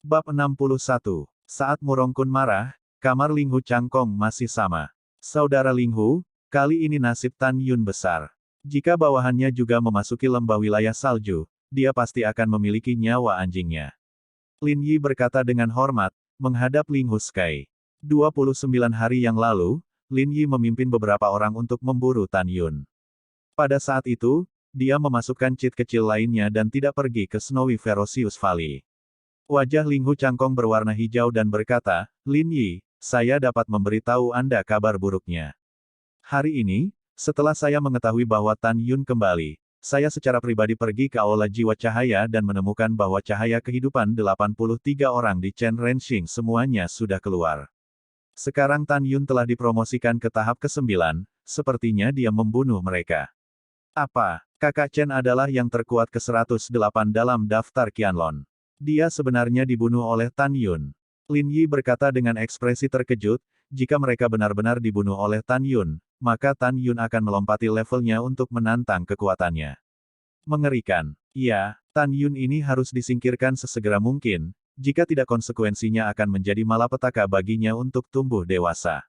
Bab 61. Saat Murongkun marah, kamar Ling Hu Changkong masih sama. Saudara Ling Hu, kali ini nasib Tan Yun besar. Jika bawahannya juga memasuki lembah wilayah salju, dia pasti akan memiliki nyawa anjingnya. Lin Yi berkata dengan hormat, menghadap Ling Hu Sky. 29 hari yang lalu, Lin Yi memimpin beberapa orang untuk memburu Tan Yun. Pada saat itu, dia memasukkan cheat kecil lainnya dan tidak pergi ke Snowy Ferocious Valley. Wajah Ling Hu Changkong berwarna hijau dan berkata, Lin Yi, saya dapat memberitahu Anda kabar buruknya. Hari ini, setelah saya mengetahui bahwa Tan Yun kembali, saya secara pribadi pergi ke Aula Jiwa Cahaya dan menemukan bahwa cahaya kehidupan 83 orang di Chen Renxing semuanya sudah keluar. Sekarang Tan Yun telah dipromosikan ke tahap ke-9, sepertinya dia membunuh mereka. Apa? Kakak Chen adalah yang terkuat ke-108 dalam daftar Qianlong. Dia sebenarnya dibunuh oleh Tan Yun. Lin Yi berkata dengan ekspresi terkejut, jika mereka benar-benar dibunuh oleh Tan Yun, maka Tan Yun akan melompati levelnya untuk menantang kekuatannya. Mengerikan. Ya, Tan Yun ini harus disingkirkan sesegera mungkin, jika tidak konsekuensinya akan menjadi malapetaka baginya untuk tumbuh dewasa.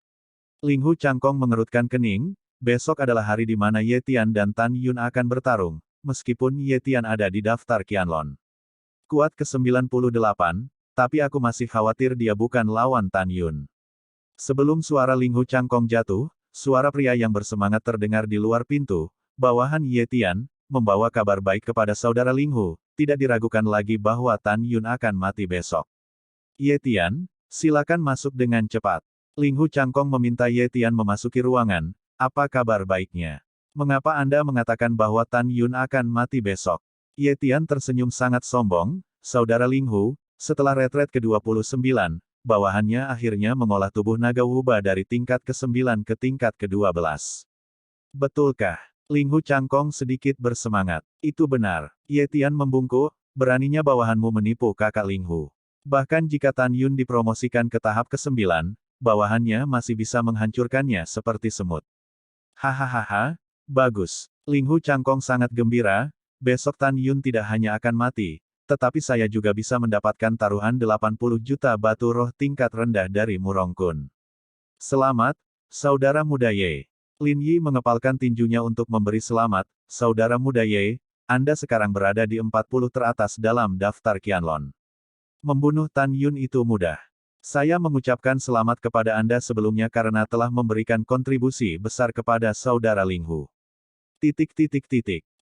Ling Hu Changkong mengerutkan kening, besok adalah hari di mana Ye Tian dan Tan Yun akan bertarung, meskipun Ye Tian ada di daftar Qianlong. Kuat ke-98, tapi aku masih khawatir dia bukan lawan Tan Yun. Sebelum suara Ling Hu Changkong jatuh, suara pria yang bersemangat terdengar di luar pintu, bawahan Ye Tian, membawa kabar baik kepada saudara Ling Hu, tidak diragukan lagi bahwa Tan Yun akan mati besok. Ye Tian, silakan masuk dengan cepat. Ling Hu Changkong meminta Ye Tian memasuki ruangan, apa kabar baiknya? Mengapa Anda mengatakan bahwa Tan Yun akan mati besok? Ye Tian tersenyum sangat sombong, saudara Ling Hu, setelah retret ke-29, bawahannya akhirnya mengolah tubuh naga Wuba dari tingkat ke-9 ke tingkat ke-12. Betulkah? Ling Hu Changkong sedikit bersemangat. Itu benar. Ye Tian membungkuk, beraninya bawahanmu menipu kakak Ling Hu. Bahkan jika Tan Yun dipromosikan ke tahap ke-9, bawahannya masih bisa menghancurkannya seperti semut. Hahaha, bagus. Ling Hu Changkong sangat gembira. Besok Tan Yun tidak hanya akan mati, tetapi saya juga bisa mendapatkan taruhan 80 juta batu roh tingkat rendah dari Murongkun. Selamat, saudara muda Ye. Lin Yi mengepalkan tinjunya untuk memberi selamat, saudara muda Ye, Anda sekarang berada di 40 teratas dalam daftar Qianlong. Membunuh Tan Yun itu mudah. Saya mengucapkan selamat kepada Anda sebelumnya karena telah memberikan kontribusi besar kepada saudara Ling Hu.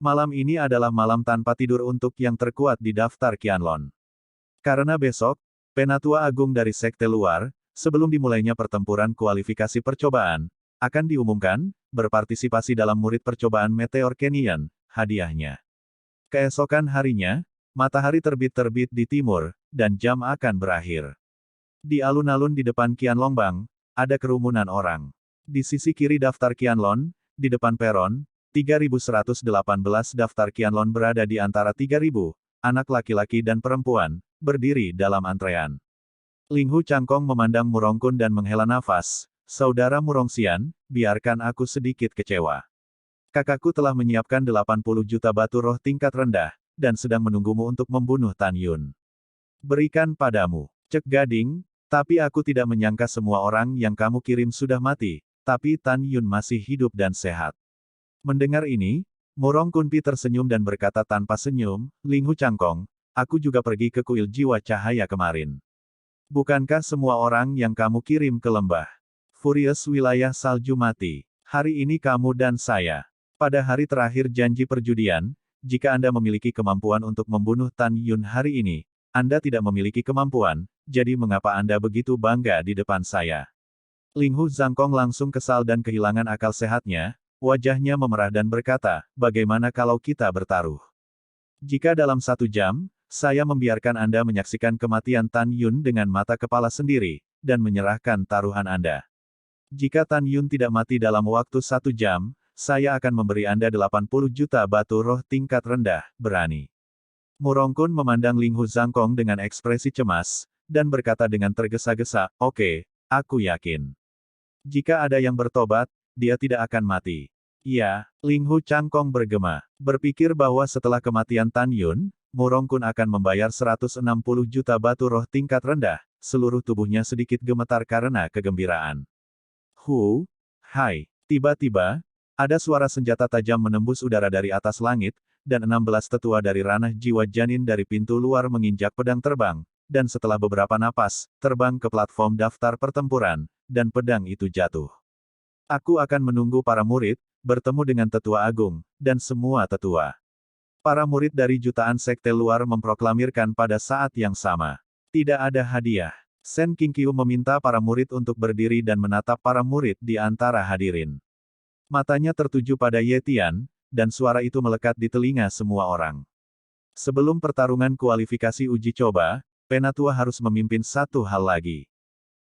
Malam ini adalah malam tanpa tidur untuk yang terkuat di daftar Qianlong. Karena besok, Penatua Agung dari Sekte Luar, sebelum dimulainya pertempuran kualifikasi percobaan, akan diumumkan, berpartisipasi dalam murid percobaan Meteor Canyon, hadiahnya. Keesokan harinya, matahari terbit-terbit di timur, dan jam akan berakhir. Di alun-alun di depan Qianlongbang, ada kerumunan orang. Di sisi kiri daftar Qianlong, di depan peron, 3118 daftar Qianlong berada di antara 3000, anak laki-laki dan perempuan, berdiri dalam antrean. Ling Hu Changkong memandang Murongkun dan menghela nafas, saudara Murongxian, biarkan aku sedikit kecewa. Kakakku telah menyiapkan 80 juta batu roh tingkat rendah, dan sedang menunggumu untuk membunuh Tan Yun. Berikan padamu, Cek Gading, tapi aku tidak menyangka semua orang yang kamu kirim sudah mati, tapi Tan Yun masih hidup dan sehat. Mendengar ini, Murongkun Pi tersenyum dan berkata tanpa senyum, Ling Hu Changkong, aku juga pergi ke kuil jiwa cahaya kemarin. Bukankah semua orang yang kamu kirim ke lembah Furious wilayah salju mati? Hari ini kamu dan saya. Pada hari terakhir janji perjudian, jika Anda memiliki kemampuan untuk membunuh Tan Yun hari ini, Anda tidak memiliki kemampuan, jadi mengapa Anda begitu bangga di depan saya? Ling Hu Changkong langsung kesal dan kehilangan akal sehatnya. Wajahnya memerah dan berkata, bagaimana kalau kita bertaruh? Jika dalam 1 jam, saya membiarkan Anda menyaksikan kematian Tan Yun dengan mata kepala sendiri, dan menyerahkan taruhan Anda. Jika Tan Yun tidak mati dalam waktu 1 jam, saya akan memberi Anda 80 juta batu roh tingkat rendah, berani. Murongkun memandang Ling Hu Changkong dengan ekspresi cemas, dan berkata dengan tergesa-gesa, oke, aku yakin. Jika ada yang bertobat, dia tidak akan mati. Iya, Ling Hu Changkong bergema. Berpikir bahwa setelah kematian Tan Yun, Murongkun akan membayar 160 juta batu roh tingkat rendah. Seluruh tubuhnya sedikit gemetar karena kegembiraan. Hai. Tiba-tiba, ada suara senjata tajam menembus udara dari atas langit, dan 16 tetua dari ranah jiwa janin dari pintu luar menginjak pedang terbang, dan setelah beberapa napas, terbang ke platform daftar pertempuran, dan pedang itu jatuh. Aku akan menunggu para murid, bertemu dengan tetua agung, dan semua tetua. Para murid dari jutaan sekte luar memproklamirkan pada saat yang sama. Tidak ada hadiah. Sen Qingqiu meminta para murid untuk berdiri dan menatap para murid di antara hadirin. Matanya tertuju pada Ye Tian, dan suara itu melekat di telinga semua orang. Sebelum pertarungan kualifikasi uji coba, Penatua harus memimpin satu hal lagi.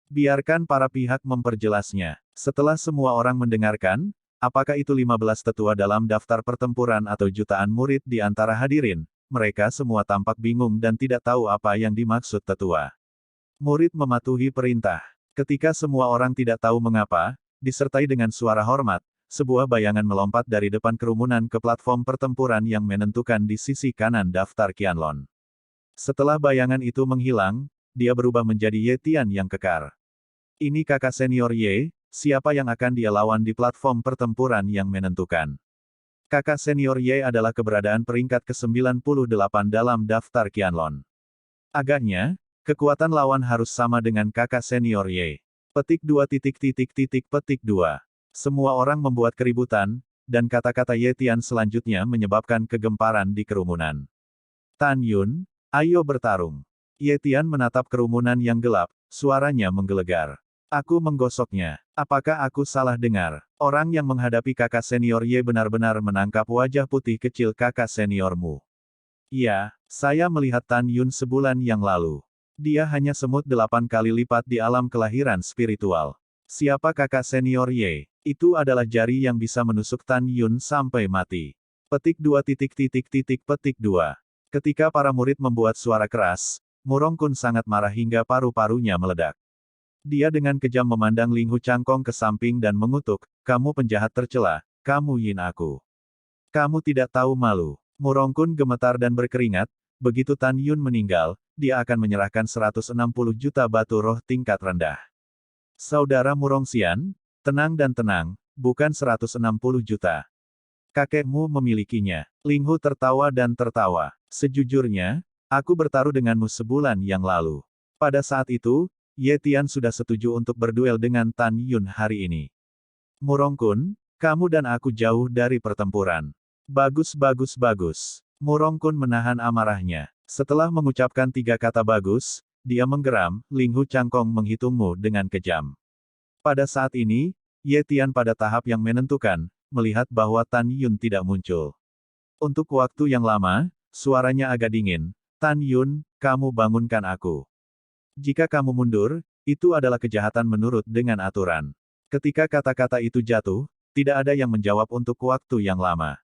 Biarkan para pihak memperjelasnya. Setelah semua orang mendengarkan, apakah itu 15 tetua dalam daftar pertempuran atau jutaan murid di antara hadirin, mereka semua tampak bingung dan tidak tahu apa yang dimaksud tetua. Murid mematuhi perintah. Ketika semua orang tidak tahu mengapa, disertai dengan suara hormat, sebuah bayangan melompat dari depan kerumunan ke platform pertempuran yang menentukan di sisi kanan daftar Qianlong. Setelah bayangan itu menghilang, dia berubah menjadi Ye Tian yang kekar. Ini kakak senior Ye, siapa yang akan dia lawan di platform pertempuran yang menentukan. Kakak senior Ye adalah keberadaan peringkat ke-98 dalam daftar Qianlong. Agaknya, kekuatan lawan harus sama dengan kakak senior Ye. Petik 2. Petik 2. Semua orang membuat keributan, dan kata-kata Ye Tian selanjutnya menyebabkan kegemparan di kerumunan. Tan Yun, ayo bertarung. Ye Tian menatap kerumunan yang gelap, suaranya menggelegar. Aku menggosoknya. Apakah aku salah dengar? Orang yang menghadapi kakak senior Ye benar-benar menangkap wajah putih kecil kakak seniormu. Ya, saya melihat Tan Yun sebulan yang lalu. Dia hanya semut 8 kali lipat di alam kelahiran spiritual. Siapa kakak senior Ye? Itu adalah jari yang bisa menusuk Tan Yun sampai mati. Petik 2. Petik 2. Ketika para murid membuat suara keras, Murongkun sangat marah hingga paru-parunya meledak. Dia dengan kejam memandang Ling Hu Changkong ke samping dan mengutuk, kamu penjahat tercela, kamu yin aku. Kamu tidak tahu malu. Murongkun gemetar dan berkeringat, begitu Tan Yun meninggal, dia akan menyerahkan 160 juta batu roh tingkat rendah. Saudara Murongxian, tenang dan tenang, bukan 160 juta. Kakekmu memilikinya. Ling Hu tertawa dan tertawa. Sejujurnya, aku bertaruh denganmu sebulan yang lalu. Pada saat itu, Ye Tian sudah setuju untuk berduel dengan Tan Yun hari ini. Murongkun, kamu dan aku jauh dari pertempuran. Bagus. Murongkun menahan amarahnya. Setelah mengucapkan 3 kata bagus, dia menggeram, Ling Hu Changkong menghitungmu dengan kejam. Pada saat ini, Ye Tian pada tahap yang menentukan, melihat bahwa Tan Yun tidak muncul. Untuk waktu yang lama, suaranya agak dingin, Tan Yun, kamu bangunkan aku. Jika kamu mundur, itu adalah kejahatan menurut dengan aturan. Ketika kata-kata itu jatuh, tidak ada yang menjawab untuk waktu yang lama.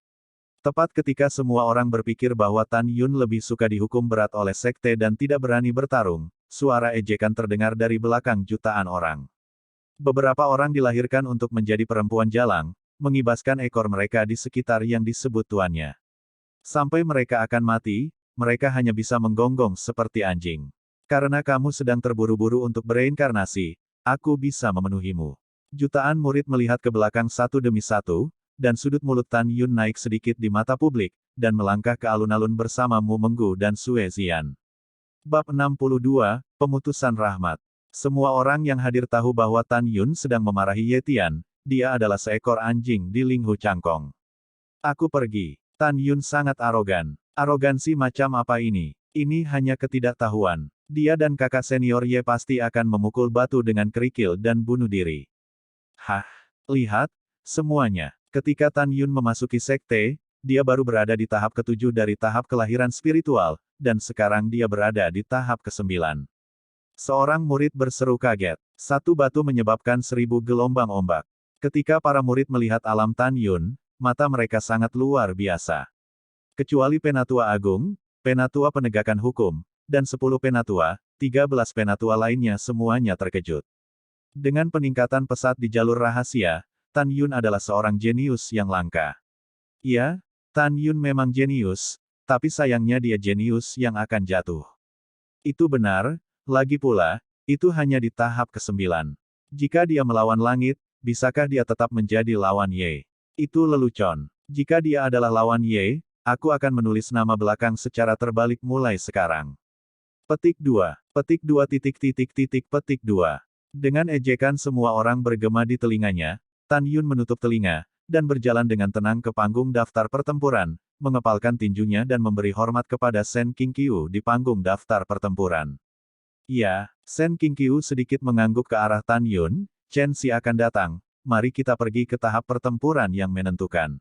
Tepat ketika semua orang berpikir bahwa Tan Yun lebih suka dihukum berat oleh sekte dan tidak berani bertarung, suara ejekan terdengar dari belakang jutaan orang. Beberapa orang dilahirkan untuk menjadi perempuan jalang, mengibaskan ekor mereka di sekitar yang disebut tuannya. Sampai mereka akan mati, mereka hanya bisa menggonggong seperti anjing. Karena kamu sedang terburu-buru untuk bereinkarnasi, aku bisa memenuhimu. Jutaan murid melihat ke belakang satu demi satu, dan sudut mulut Tan Yun naik sedikit di mata publik, dan melangkah ke alun-alun bersama Mu Menggu dan Sue Zian. Bab 62, Pemutusan Rahmat. Semua orang yang hadir tahu bahwa Tan Yun sedang memarahi Ye Tian, dia adalah seekor anjing di Ling Hu Changkong. Aku pergi. Tan Yun sangat arogan. Arogansi macam apa ini? Ini hanya ketidaktahuan. Dia dan kakak senior Ye pasti akan memukul batu dengan kerikil dan bunuh diri. Hah? Lihat, semuanya. Ketika Tan Yun memasuki sekte, dia baru berada di tahap ke-7 dari tahap kelahiran spiritual, dan sekarang dia berada di tahap ke-9. Seorang murid berseru kaget. Satu batu menyebabkan 1000 gelombang ombak. Ketika para murid melihat alam Tan Yun, mata mereka sangat luar biasa. Kecuali Penatua Agung, Penatua Penegakan Hukum, dan 10 penatua, 13 penatua lainnya semuanya terkejut. Dengan peningkatan pesat di jalur rahasia, Tan Yun adalah seorang jenius yang langka. Ya, Tan Yun memang jenius, Tapi sayangnya dia jenius yang akan jatuh. Itu benar, lagi pula, itu hanya di tahap ke-9. Jika dia melawan langit, bisakah dia tetap menjadi lawan Ye? Itu lelucon. Jika dia adalah lawan Ye, aku akan menulis nama belakang secara terbalik mulai sekarang. Petik 2. Petik 2 titik titik titik petik 2. Dengan ejekan semua orang bergema di telinganya, Tan Yun menutup telinga, dan berjalan dengan tenang ke panggung daftar pertempuran, mengepalkan tinjunya dan memberi hormat kepada Sen Qingqiu di panggung daftar pertempuran. Ya, Sen Qingqiu sedikit mengangguk ke arah Tan Yun, Chen Xi akan datang, mari kita pergi ke tahap pertempuran yang menentukan.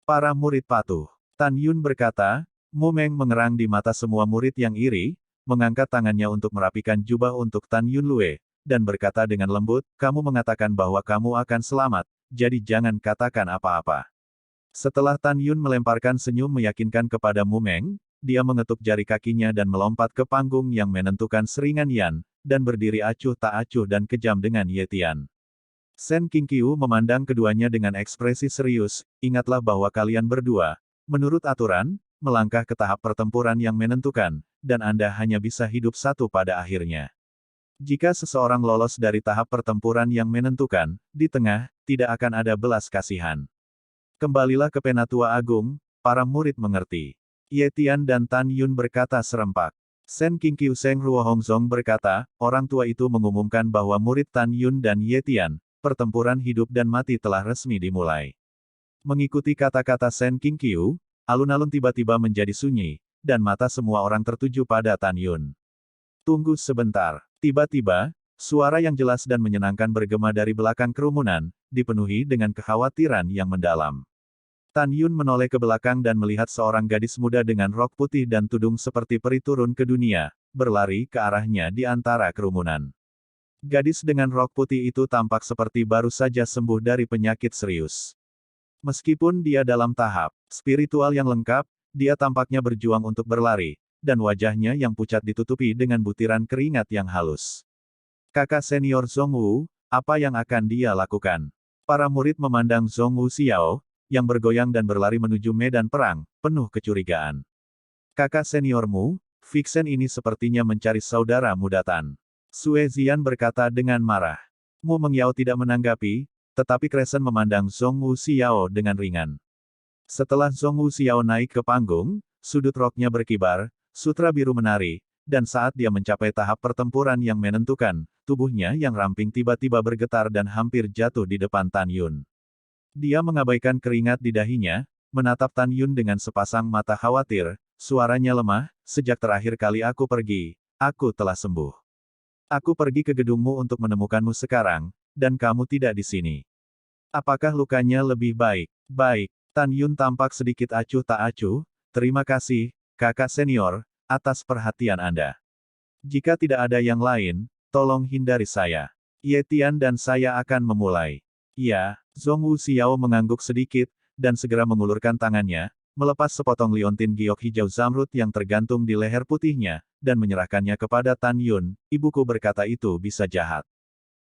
Para murid patuh. Tan Yun berkata, Mu Meng mengerang di mata semua murid yang iri, mengangkat tangannya untuk merapikan jubah untuk Tan Yun Lue, dan berkata dengan lembut, kamu mengatakan bahwa kamu akan selamat, jadi jangan katakan apa-apa. Setelah Tan Yun melemparkan senyum meyakinkan kepada Mu Meng, dia mengetuk jari kakinya dan melompat ke panggung yang menentukan seringan Yan, dan berdiri acuh tak acuh dan kejam dengan Ye Tian. Sen Qingqiu memandang keduanya dengan ekspresi serius, ingatlah bahwa kalian berdua, menurut aturan, melangkah ke tahap pertempuran yang menentukan, dan Anda hanya bisa hidup satu pada akhirnya. Jika seseorang lolos dari tahap pertempuran yang menentukan, di tengah, tidak akan ada belas kasihan. Kembalilah ke Penatua Agung, para murid mengerti. Ye Tian dan Tan Yun berkata serempak. Sen Qingqiu Seng Ruohongzong berkata, orang tua itu mengumumkan bahwa murid Tan Yun dan Ye Tian, pertempuran hidup dan mati telah resmi dimulai. Mengikuti kata-kata Sen Qingqiu, alun-alun tiba-tiba menjadi sunyi, dan mata semua orang tertuju pada Tan Yun. Tunggu sebentar. Tiba-tiba, suara yang jelas dan menyenangkan bergema dari belakang kerumunan, dipenuhi dengan kekhawatiran yang mendalam. Tan Yun menoleh ke belakang dan melihat seorang gadis muda dengan rok putih dan tudung seperti peri turun ke dunia, berlari ke arahnya di antara kerumunan. Gadis dengan rok putih itu tampak seperti baru saja sembuh dari penyakit serius. Meskipun dia dalam tahap spiritual yang lengkap, dia tampaknya berjuang untuk berlari, dan wajahnya yang pucat ditutupi dengan butiran keringat yang halus. Kakak senior Zhong Wu, apa yang akan dia lakukan? Para murid memandang Zhong Wu Xiao, yang bergoyang dan berlari menuju medan perang, penuh kecurigaan. Kakak seniormu, Vixen ini sepertinya mencari saudara muda Tan. Sue Zian berkata dengan marah. Mu Mengyao tidak menanggapi, tetapi Crescent memandang Zhong Wu Xiao dengan ringan. Setelah Zhong Wu Xiao naik ke panggung, sudut roknya berkibar, sutra biru menari, dan saat dia mencapai tahap pertempuran yang menentukan, tubuhnya yang ramping tiba-tiba bergetar dan hampir jatuh di depan Tan Yun. Dia mengabaikan keringat di dahinya, menatap Tan Yun dengan sepasang mata khawatir, suaranya lemah, sejak terakhir kali aku pergi, aku telah sembuh. Aku pergi ke gedungmu untuk menemukanmu sekarang, dan kamu tidak di sini. Apakah lukanya lebih baik? Baik. Tan Yun tampak sedikit acuh tak acuh, terima kasih, kakak senior, atas perhatian Anda. Jika tidak ada yang lain, tolong hindari saya. Ye Tian dan saya akan memulai. Ya, Zhong Wu Xiao mengangguk sedikit, dan segera mengulurkan tangannya, melepas sepotong liontin giok hijau zamrud yang tergantung di leher putihnya, dan menyerahkannya kepada Tan Yun, ibuku berkata itu bisa jahat.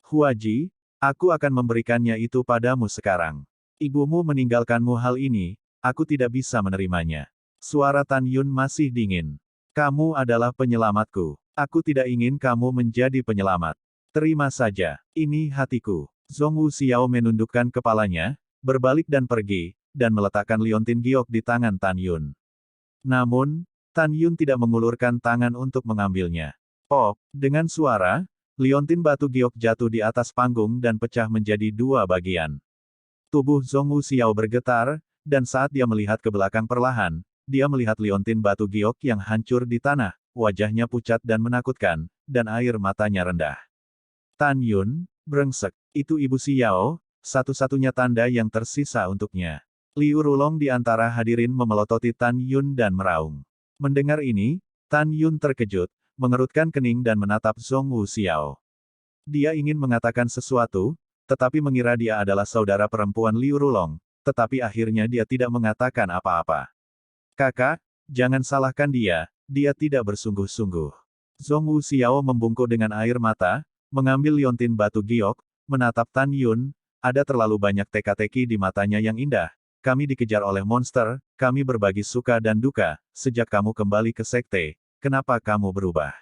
Huaji, aku akan memberikannya itu padamu sekarang. Ibumu meninggalkanmu hal ini, aku tidak bisa menerimanya. Suara Tan Yun masih dingin. Kamu adalah penyelamatku. Aku tidak ingin kamu menjadi penyelamat. Terima saja, ini hatiku. Zhong Wu Xiao menundukkan kepalanya, berbalik dan pergi, dan meletakkan liontin giok di tangan Tan Yun. Namun, Tan Yun tidak mengulurkan tangan untuk mengambilnya. Pop, dengan suara, liontin batu giok jatuh di atas panggung dan pecah menjadi dua bagian. Tubuh Zhong Wu Xiao bergetar, dan saat dia melihat ke belakang perlahan, dia melihat liontin batu giok yang hancur di tanah, wajahnya pucat dan menakutkan, dan air matanya rendah. Tan Yun, brengsek, itu Ibu Xiao, satu-satunya tanda yang tersisa untuknya. Liu Rulong di antara hadirin memelototi Tan Yun dan meraung. Mendengar ini, Tan Yun terkejut, mengerutkan kening dan menatap Zhong Wu Xiao. Dia ingin mengatakan sesuatu, tetapi mengira dia adalah saudara perempuan Liu Rulong, tetapi akhirnya dia tidak mengatakan apa-apa. Kakak, jangan salahkan dia tidak bersungguh-sungguh. Zhong Wu Xiao membungkuk dengan air mata, mengambil liontin batu giok, menatap Tan Yun, ada terlalu banyak teka-teki di matanya yang indah, kami dikejar oleh monster, kami berbagi suka dan duka, sejak kamu kembali ke sekte, kenapa kamu berubah?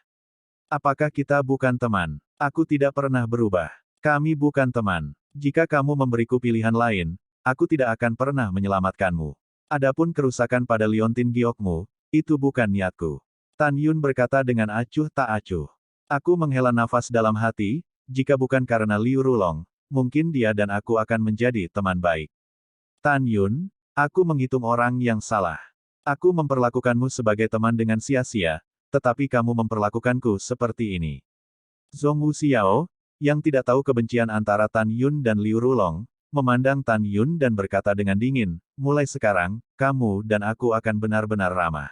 Apakah kita bukan teman? Aku tidak pernah berubah. Kami bukan teman. Jika kamu memberiku pilihan lain, aku tidak akan pernah menyelamatkanmu. Adapun kerusakan pada liontin giokmu, itu bukan niatku. Tan Yun berkata dengan acuh tak acuh. Aku menghela nafas dalam hati, jika bukan karena Liu Rulong, mungkin dia dan aku akan menjadi teman baik. Tan Yun, aku menghitung orang yang salah. Aku memperlakukanmu sebagai teman dengan sia-sia, tetapi kamu memperlakukanku seperti ini. Zhong Wuxiao, yang tidak tahu kebencian antara Tan Yun dan Liu Rulong, memandang Tan Yun dan berkata dengan dingin, mulai sekarang, kamu dan aku akan benar-benar ramah.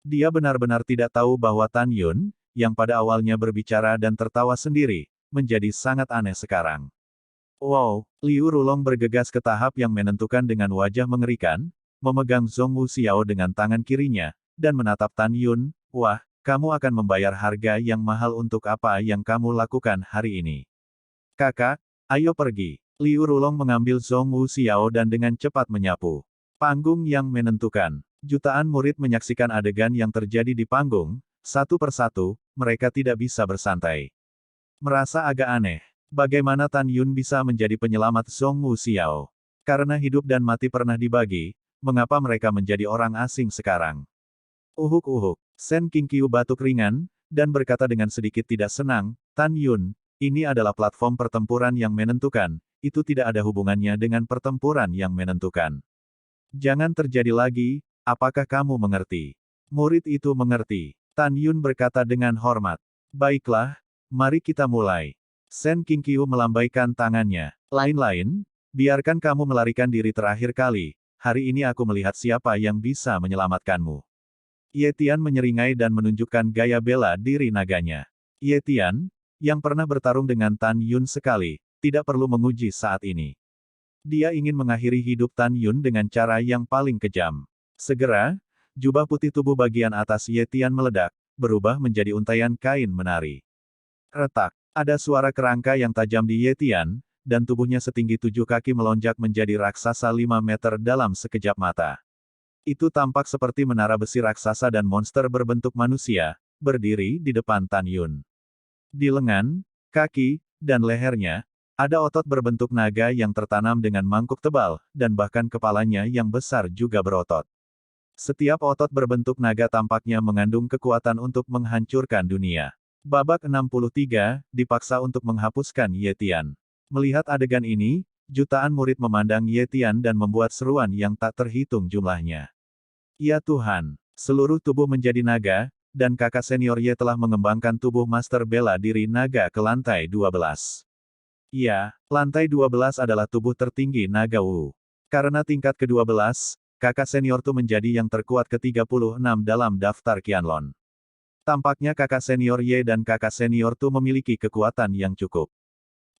Dia benar-benar tidak tahu bahwa Tan Yun, yang pada awalnya berbicara dan tertawa sendiri, menjadi sangat aneh sekarang. Wow, Liu Rulong bergegas ke tahap yang menentukan dengan wajah mengerikan, memegang Zhong Wuxiao dengan tangan kirinya, dan menatap Tan Yun, wah, kamu akan membayar harga yang mahal untuk apa yang kamu lakukan hari ini. Kakak, ayo pergi. Liu Rulong mengambil Zhong Wuxiao dan dengan cepat menyapu. Panggung yang menentukan. Jutaan murid menyaksikan adegan yang terjadi di panggung, satu persatu, mereka tidak bisa bersantai. Merasa agak aneh. Bagaimana Tan Yun bisa menjadi penyelamat Zhong Wuxiao? Karena hidup dan mati pernah dibagi, mengapa mereka menjadi orang asing sekarang? Uhuk-uhuk. Sen Qingqiu batuk ringan, dan berkata dengan sedikit tidak senang, Tan Yun, ini adalah platform pertempuran yang menentukan, itu tidak ada hubungannya dengan pertempuran yang menentukan. Jangan terjadi lagi, apakah kamu mengerti? Murid itu mengerti. Tan Yun berkata dengan hormat. Baiklah, mari kita mulai. Sen Qingqiu melambaikan tangannya. Lain-lain, biarkan kamu melarikan diri terakhir kali, hari ini aku melihat siapa yang bisa menyelamatkanmu. Ye Tian menyeringai dan menunjukkan gaya bela diri naganya. Ye Tian, yang pernah bertarung dengan Tan Yun sekali, tidak perlu menguji saat ini. Dia ingin mengakhiri hidup Tan Yun dengan cara yang paling kejam. Segera, jubah putih tubuh bagian atas Ye Tian meledak, berubah menjadi untaian kain menari. Retak. Ada suara kerangka yang tajam di Ye Tian, dan tubuhnya setinggi 7 kaki melonjak menjadi raksasa 5 meter dalam sekejap mata. Itu tampak seperti menara besi raksasa dan monster berbentuk manusia, berdiri di depan Tan Yun. Di lengan, kaki, dan lehernya, ada otot berbentuk naga yang tertanam dengan mangkuk tebal, dan bahkan kepalanya yang besar juga berotot. Setiap otot berbentuk naga tampaknya mengandung kekuatan untuk menghancurkan dunia. Babak 63, dipaksa untuk menghapuskan Ye Tian. Melihat adegan ini, jutaan murid memandang Ye Tian dan membuat seruan yang tak terhitung jumlahnya. Ya Tuhan, seluruh tubuh menjadi naga, dan kakak senior Ye telah mengembangkan tubuh master bela diri naga ke lantai 12. Ya, lantai 12 adalah tubuh tertinggi naga Wu. Karena tingkat ke-12, kakak senior Tu menjadi yang terkuat ke-36 dalam daftar Qianlong. Tampaknya kakak senior Ye dan kakak senior Tu memiliki kekuatan yang cukup.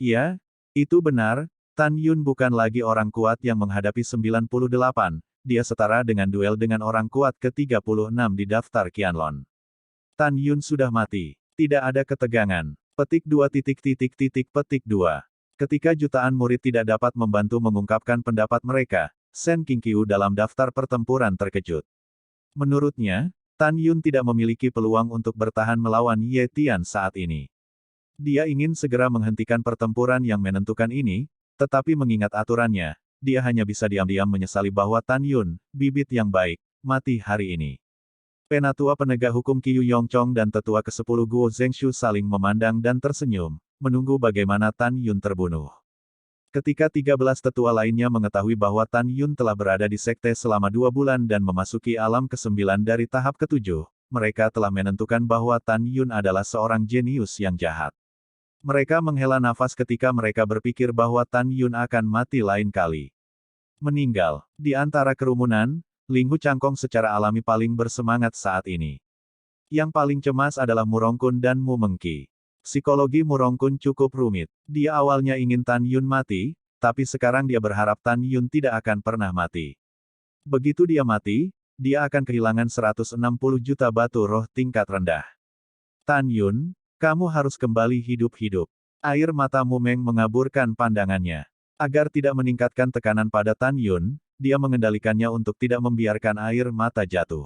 Ya, itu benar, Tan Yun bukan lagi orang kuat yang menghadapi 98, dia setara dengan duel dengan orang kuat ke-36 di daftar Qianlong. Tan Yun sudah mati. Tidak ada ketegangan. Petik 2 petik 2. Ketika jutaan murid tidak dapat membantu mengungkapkan pendapat mereka, Sen Qingqiu dalam daftar pertempuran terkejut. Menurutnya, Tan Yun tidak memiliki peluang untuk bertahan melawan Ye Tian saat ini. Dia ingin segera menghentikan pertempuran yang menentukan ini, tetapi mengingat aturannya, dia hanya bisa diam-diam menyesali bahwa Tan Yun, bibit yang baik, mati hari ini. Penatua penegak hukum Qiu Yongchong dan tetua ke-10 Guo Zhengshu saling memandang dan tersenyum, menunggu bagaimana Tan Yun terbunuh. Ketika 13 tetua lainnya mengetahui bahwa Tan Yun telah berada di sekte selama 2 bulan dan memasuki alam ke-9 dari tahap ke-7, mereka telah menentukan bahwa Tan Yun adalah seorang jenius yang jahat. Mereka menghela nafas ketika mereka berpikir bahwa Tan Yun akan mati lain kali. Meninggal. Di antara kerumunan, Ling Hu Changkong secara alami paling bersemangat saat ini. Yang paling cemas adalah Murongkun dan Mu Mengqi. Psikologi Murongkun cukup rumit. Dia awalnya ingin Tan Yun mati, tapi sekarang dia berharap Tan Yun tidak akan pernah mati. Begitu dia mati, dia akan kehilangan 160 juta batu roh tingkat rendah. Tan Yun, kamu harus kembali hidup-hidup. Air mata Mu Meng mengaburkan pandangannya. Agar tidak meningkatkan tekanan pada Tan Yun, dia mengendalikannya untuk tidak membiarkan air mata jatuh.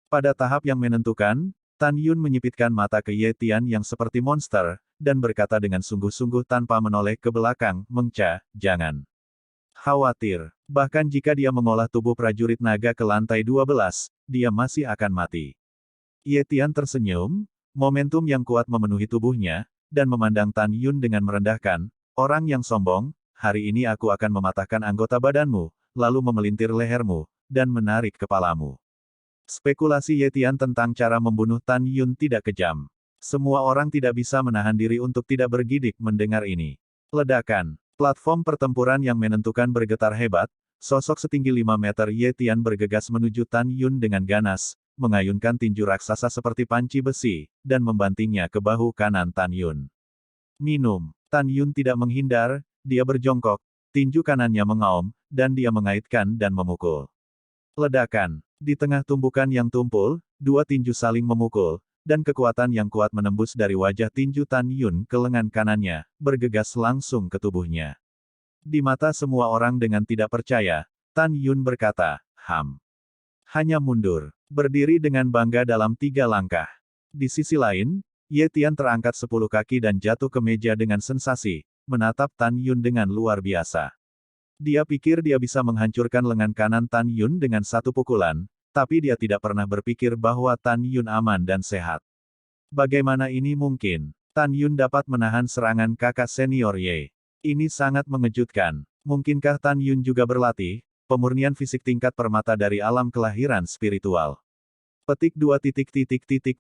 Pada tahap yang menentukan, Tan Yun menyipitkan mata ke Ye Tian yang seperti monster, dan berkata dengan sungguh-sungguh tanpa menoleh ke belakang, "Mengca, jangan khawatir. Bahkan jika dia mengolah tubuh prajurit naga ke lantai 12, dia masih akan mati." Ye Tian tersenyum, momentum yang kuat memenuhi tubuhnya, dan memandang Tan Yun dengan merendahkan, "Orang yang sombong, hari ini aku akan mematahkan anggota badanmu, lalu memelintir lehermu, dan menarik kepalamu." Spekulasi Ye Tian tentang cara membunuh Tan Yun tidak kejam. Semua orang tidak bisa menahan diri untuk tidak bergidik mendengar ini. Ledakan. Platform pertempuran yang menentukan bergetar hebat, sosok setinggi 5 meter Ye Tian bergegas menuju Tan Yun dengan ganas, mengayunkan tinju raksasa seperti panci besi, dan membantingnya ke bahu kanan Tan Yun. Minum. Tan Yun tidak menghindar, dia berjongkok, tinju kanannya mengaum, dan dia mengaitkan dan memukul. Ledakan. Di tengah tumbukan yang tumpul, dua tinju saling memukul, dan kekuatan yang kuat menembus dari wajah tinju Tan Yun ke lengan kanannya, bergegas langsung ke tubuhnya. Di mata semua orang dengan tidak percaya, Tan Yun berkata, hanya mundur. Berdiri dengan bangga dalam 3 langkah. Di sisi lain, Ye Tian terangkat 10 kaki dan jatuh ke meja dengan sensasi, menatap Tan Yun dengan luar biasa. Dia pikir dia bisa menghancurkan lengan kanan Tan Yun dengan satu pukulan, tapi dia tidak pernah berpikir bahwa Tan Yun aman dan sehat. Bagaimana ini mungkin? Tan Yun dapat menahan serangan kakak senior Ye. Ini sangat mengejutkan. Mungkinkah Tan Yun juga berlatih, pemurnian fisik tingkat permata dari alam kelahiran spiritual? Petik 2.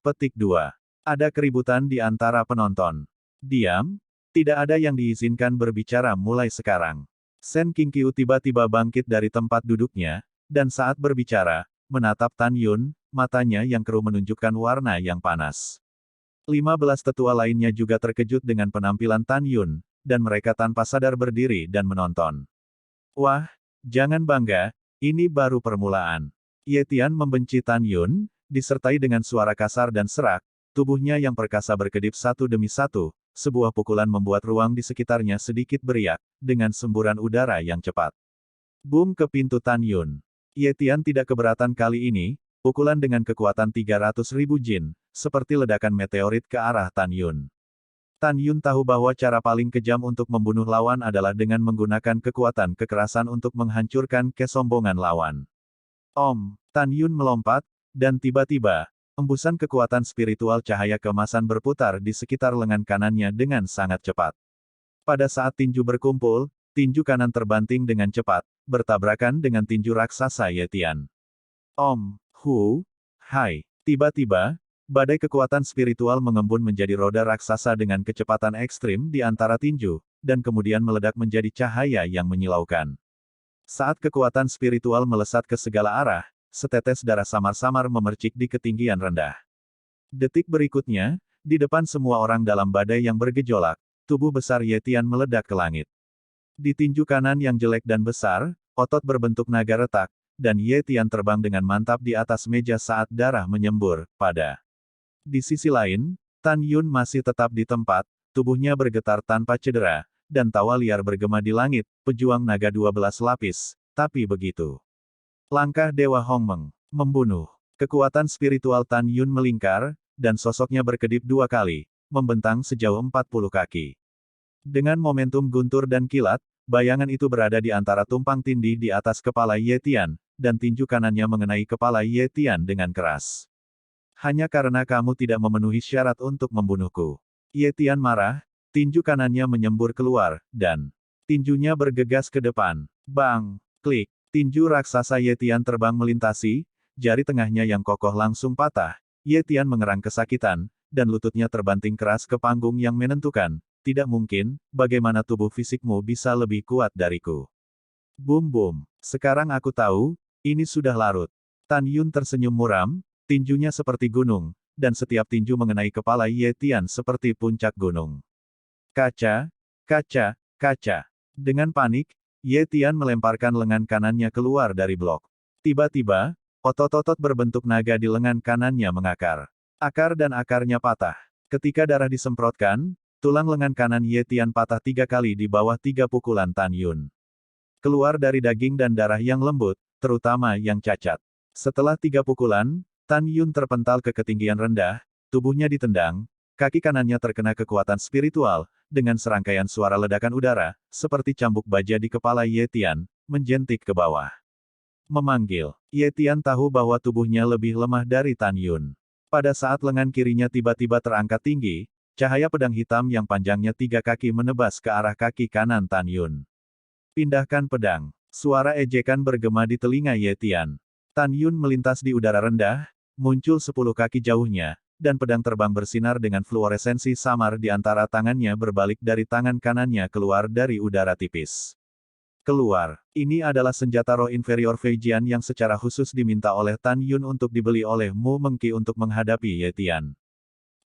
Petik 2. Ada keributan di antara penonton. Diam, tidak ada yang diizinkan berbicara mulai sekarang. Sen Qingqiu tiba-tiba bangkit dari tempat duduknya, dan saat berbicara, menatap Tan Yun, matanya yang keruh menunjukkan warna yang panas. 15 tetua lainnya juga terkejut dengan penampilan Tan Yun, dan mereka tanpa sadar berdiri dan menonton. Wah, jangan bangga, ini baru permulaan. Ye Tian membenci Tan Yun, disertai dengan suara kasar dan serak, tubuhnya yang perkasa berkedip satu demi satu. Sebuah pukulan membuat ruang di sekitarnya sedikit beriak, dengan semburan udara yang cepat. Boom ke pintu Tan Yun. Ye Tian tidak keberatan kali ini, pukulan dengan kekuatan 300.000 jin, seperti ledakan meteorit ke arah Tan Yun. Tan Yun tahu bahwa cara paling kejam untuk membunuh lawan adalah dengan menggunakan kekuatan kekerasan untuk menghancurkan kesombongan lawan. Tan Yun melompat, dan tiba-tiba, embusan kekuatan spiritual cahaya keemasan berputar di sekitar lengan kanannya dengan sangat cepat. Pada saat tinju berkumpul, tinju kanan terbanting dengan cepat, bertabrakan dengan tinju raksasa Ye Tian. Hai. Tiba-tiba, badai kekuatan spiritual mengembun menjadi roda raksasa dengan kecepatan ekstrim di antara tinju, dan kemudian meledak menjadi cahaya yang menyilaukan. Saat kekuatan spiritual melesat ke segala arah, setetes darah samar-samar memercik di ketinggian rendah. Detik berikutnya, di depan semua orang dalam badai yang bergejolak, tubuh besar Ye Tian meledak ke langit. Di tinju kanan yang jelek dan besar, otot berbentuk naga retak, dan Ye Tian terbang dengan mantap di atas meja saat darah menyembur, Di sisi lain, Tan Yun masih tetap di tempat, tubuhnya bergetar tanpa cedera, dan tawa liar bergema di langit, pejuang naga 12 lapis, tapi begitu. Langkah Dewa Hongmeng. Membunuh. Kekuatan spiritual Tan Yun melingkar, dan sosoknya berkedip 2 kali, membentang sejauh 40 kaki. Dengan momentum guntur dan kilat, bayangan itu berada di antara tumpang tindih di atas kepala Ye Tian, dan tinju kanannya mengenai kepala Ye Tian dengan keras. Hanya karena kamu tidak memenuhi syarat untuk membunuhku. Ye Tian marah, tinju kanannya menyembur keluar, dan tinjunya bergegas ke depan. Bang! Klik! Tinju raksasa Ye Tian terbang melintasi, jari tengahnya yang kokoh langsung patah. Ye Tian mengerang kesakitan, dan lututnya terbanting keras ke panggung yang menentukan. Tidak mungkin, bagaimana tubuh fisikmu bisa lebih kuat dariku. Boom. Sekarang aku tahu, ini sudah larut. Tan Yun tersenyum muram, tinjunya seperti gunung, dan setiap tinju mengenai kepala Ye Tian seperti puncak gunung. Kaca. Dengan panik, Ye Tian melemparkan lengan kanannya keluar dari blok. Tiba-tiba, otot-otot berbentuk naga di lengan kanannya mengakar. Akar dan akarnya patah. Ketika darah disemprotkan, tulang lengan kanan Ye Tian patah 3 kali di bawah 3 pukulan Tan Yun. keluar dari daging dan darah yang lembut, terutama yang cacat. Setelah 3 pukulan, Tan Yun terpental ke ketinggian rendah, tubuhnya ditendang, kaki kanannya terkena kekuatan spiritual, dengan serangkaian suara ledakan udara, seperti cambuk baja di kepala Ye Tian, menjentik ke bawah. Memanggil. Ye Tian tahu bahwa tubuhnya lebih lemah dari Tan Yun. Pada saat lengan kirinya tiba-tiba terangkat tinggi, cahaya pedang hitam yang panjangnya 3 kaki menebas ke arah kaki kanan Tan Yun. Pindahkan pedang. Suara ejekan bergema di telinga Ye Tian. Tan Yun melintas di udara rendah, muncul 10 kaki jauhnya, dan pedang terbang bersinar dengan fluoresensi samar di antara tangannya berbalik dari tangan kanannya keluar dari udara tipis. Keluar. Ini adalah senjata roh inferior Feijian yang secara khusus diminta oleh Tan Yun untuk dibeli oleh Mu Mengqi untuk menghadapi Ye Tian.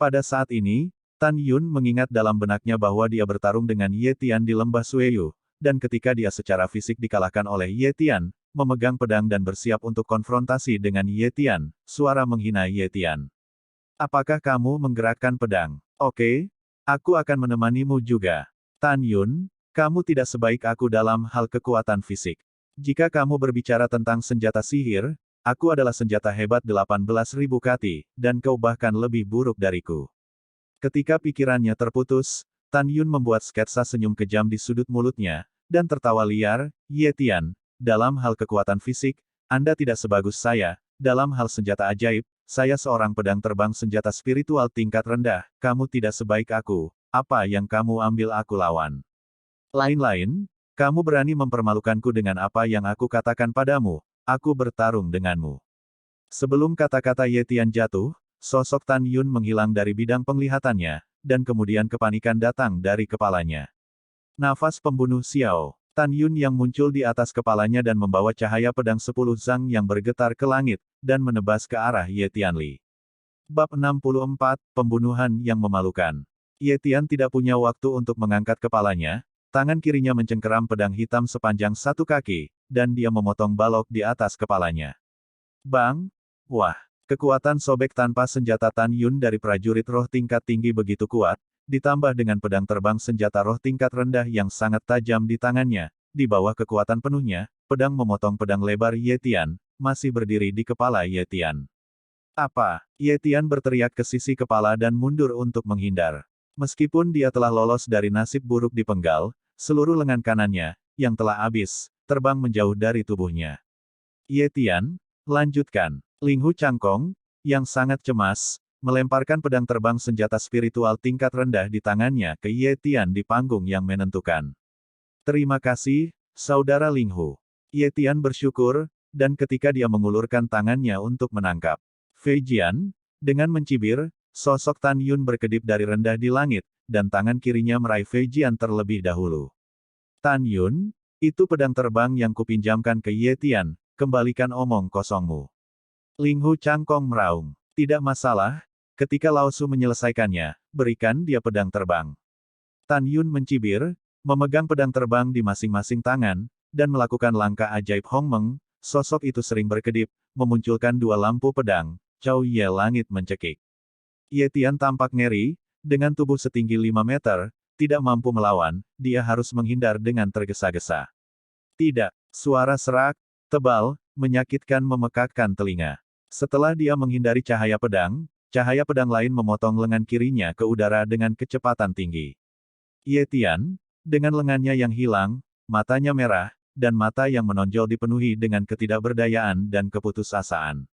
Pada saat ini, Tan Yun mengingat dalam benaknya bahwa dia bertarung dengan Ye Tian di lembah Sueyu, dan ketika dia secara fisik dikalahkan oleh Ye Tian, memegang pedang dan bersiap untuk konfrontasi dengan Ye Tian, suara menghina Ye Tian. Apakah kamu menggerakkan pedang? Oke, aku akan menemanimu juga. Tan Yun, kamu tidak sebaik aku dalam hal kekuatan fisik. Jika kamu berbicara tentang senjata sihir, aku adalah senjata hebat 18.000 kati, dan kau bahkan lebih buruk dariku. Ketika pikirannya terputus, Tan Yun membuat sketsa senyum kejam di sudut mulutnya, dan tertawa liar, Ye Tian, dalam hal kekuatan fisik, Anda tidak sebagus saya, dalam hal senjata ajaib, saya seorang pedang terbang senjata spiritual tingkat rendah, kamu tidak sebaik aku, apa yang kamu ambil aku lawan. Lain-lain, kamu berani mempermalukanku dengan apa yang aku katakan padamu, aku bertarung denganmu. Sebelum kata-kata Ye Tian jatuh, sosok Tan Yun menghilang dari bidang penglihatannya, dan kemudian kepanikan datang dari kepalanya. Nafas pembunuh Xiao. Tan Yun yang muncul di atas kepalanya dan membawa cahaya pedang 10 zang yang bergetar ke langit, dan menebas ke arah Ye Tianli. Bab 64, Pembunuhan yang Memalukan. Ye Tian tidak punya waktu untuk mengangkat kepalanya, tangan kirinya mencengkeram pedang hitam sepanjang 1 kaki, dan dia memotong balok di atas kepalanya. Bang! Wah! Kekuatan sobek tanpa senjata Tan Yun dari prajurit roh tingkat tinggi begitu kuat, ditambah dengan pedang terbang senjata roh tingkat rendah yang sangat tajam di tangannya, di bawah kekuatan penuhnya, pedang memotong pedang lebar Ye Tian, masih berdiri di kepala Ye Tian. Apa? Ye Tian berteriak ke sisi kepala dan mundur untuk menghindar. Meskipun dia telah lolos dari nasib buruk dipenggal, seluruh lengan kanannya, yang telah habis, terbang menjauh dari tubuhnya. Ye Tian, lanjutkan. Ling Hu Changkong, yang sangat cemas, melemparkan pedang terbang senjata spiritual tingkat rendah di tangannya ke Ye Tian di panggung yang menentukan. Terima kasih, Saudara Ling Hu. Ye Tian bersyukur, dan ketika dia mengulurkan tangannya untuk menangkap Feijian, dengan mencibir, sosok Tan Yun berkedip dari rendah di langit, dan tangan kirinya meraih Feijian terlebih dahulu. Tan Yun, itu pedang terbang yang kupinjamkan ke Ye Tian, kembalikan omong kosongmu. Ling Hu Changkong meraung. Tidak masalah, ketika Lao Su menyelesaikannya, berikan dia pedang terbang. Tan Yun mencibir, memegang pedang terbang di masing-masing tangan, dan melakukan langkah ajaib Hong Meng, sosok itu sering berkedip, memunculkan 2 lampu pedang, Cao Ye langit mencekik. Ye Tian tampak ngeri, dengan tubuh setinggi 5 meter, tidak mampu melawan, dia harus menghindar dengan tergesa-gesa. Tidak, suara serak, tebal, menyakitkan memekakkan telinga. Setelah dia menghindari cahaya pedang lain memotong lengan kirinya ke udara dengan kecepatan tinggi. Ye Tian, dengan lengannya yang hilang, matanya merah, dan mata yang menonjol dipenuhi dengan ketidakberdayaan dan keputusasaan.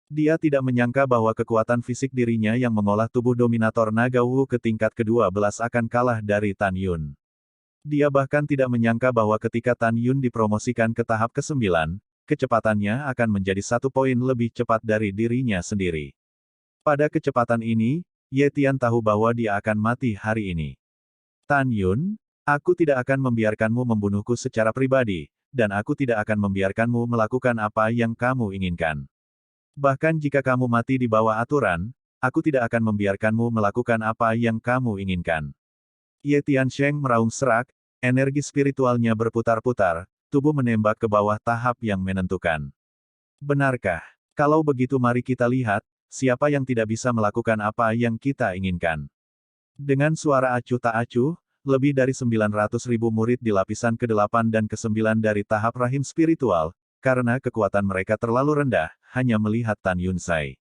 Dia tidak menyangka bahwa kekuatan fisik dirinya yang mengolah tubuh dominator naga Wu ke tingkat ke-12 akan kalah dari Tan Yun. Dia bahkan tidak menyangka bahwa ketika Tan Yun dipromosikan ke tahap ke-9, kecepatannya akan menjadi 1 poin lebih cepat dari dirinya sendiri. Pada kecepatan ini, Ye Tian tahu bahwa dia akan mati hari ini. Tan Yun, aku tidak akan membiarkanmu membunuhku secara pribadi, dan aku tidak akan membiarkanmu melakukan apa yang kamu inginkan. Bahkan jika kamu mati di bawah aturan, aku tidak akan membiarkanmu melakukan apa yang kamu inginkan. Ye Tiansheng meraung serak, energi spiritualnya berputar-putar, tubuh menembak ke bawah tahap yang menentukan. Benarkah? Kalau begitu mari kita lihat, siapa yang tidak bisa melakukan apa yang kita inginkan. Dengan suara acuh tak acuh, lebih dari 900.000 murid di lapisan ke-8 dan ke-9 dari tahap rahim spiritual, karena kekuatan mereka terlalu rendah, hanya melihat Tan Yunsai.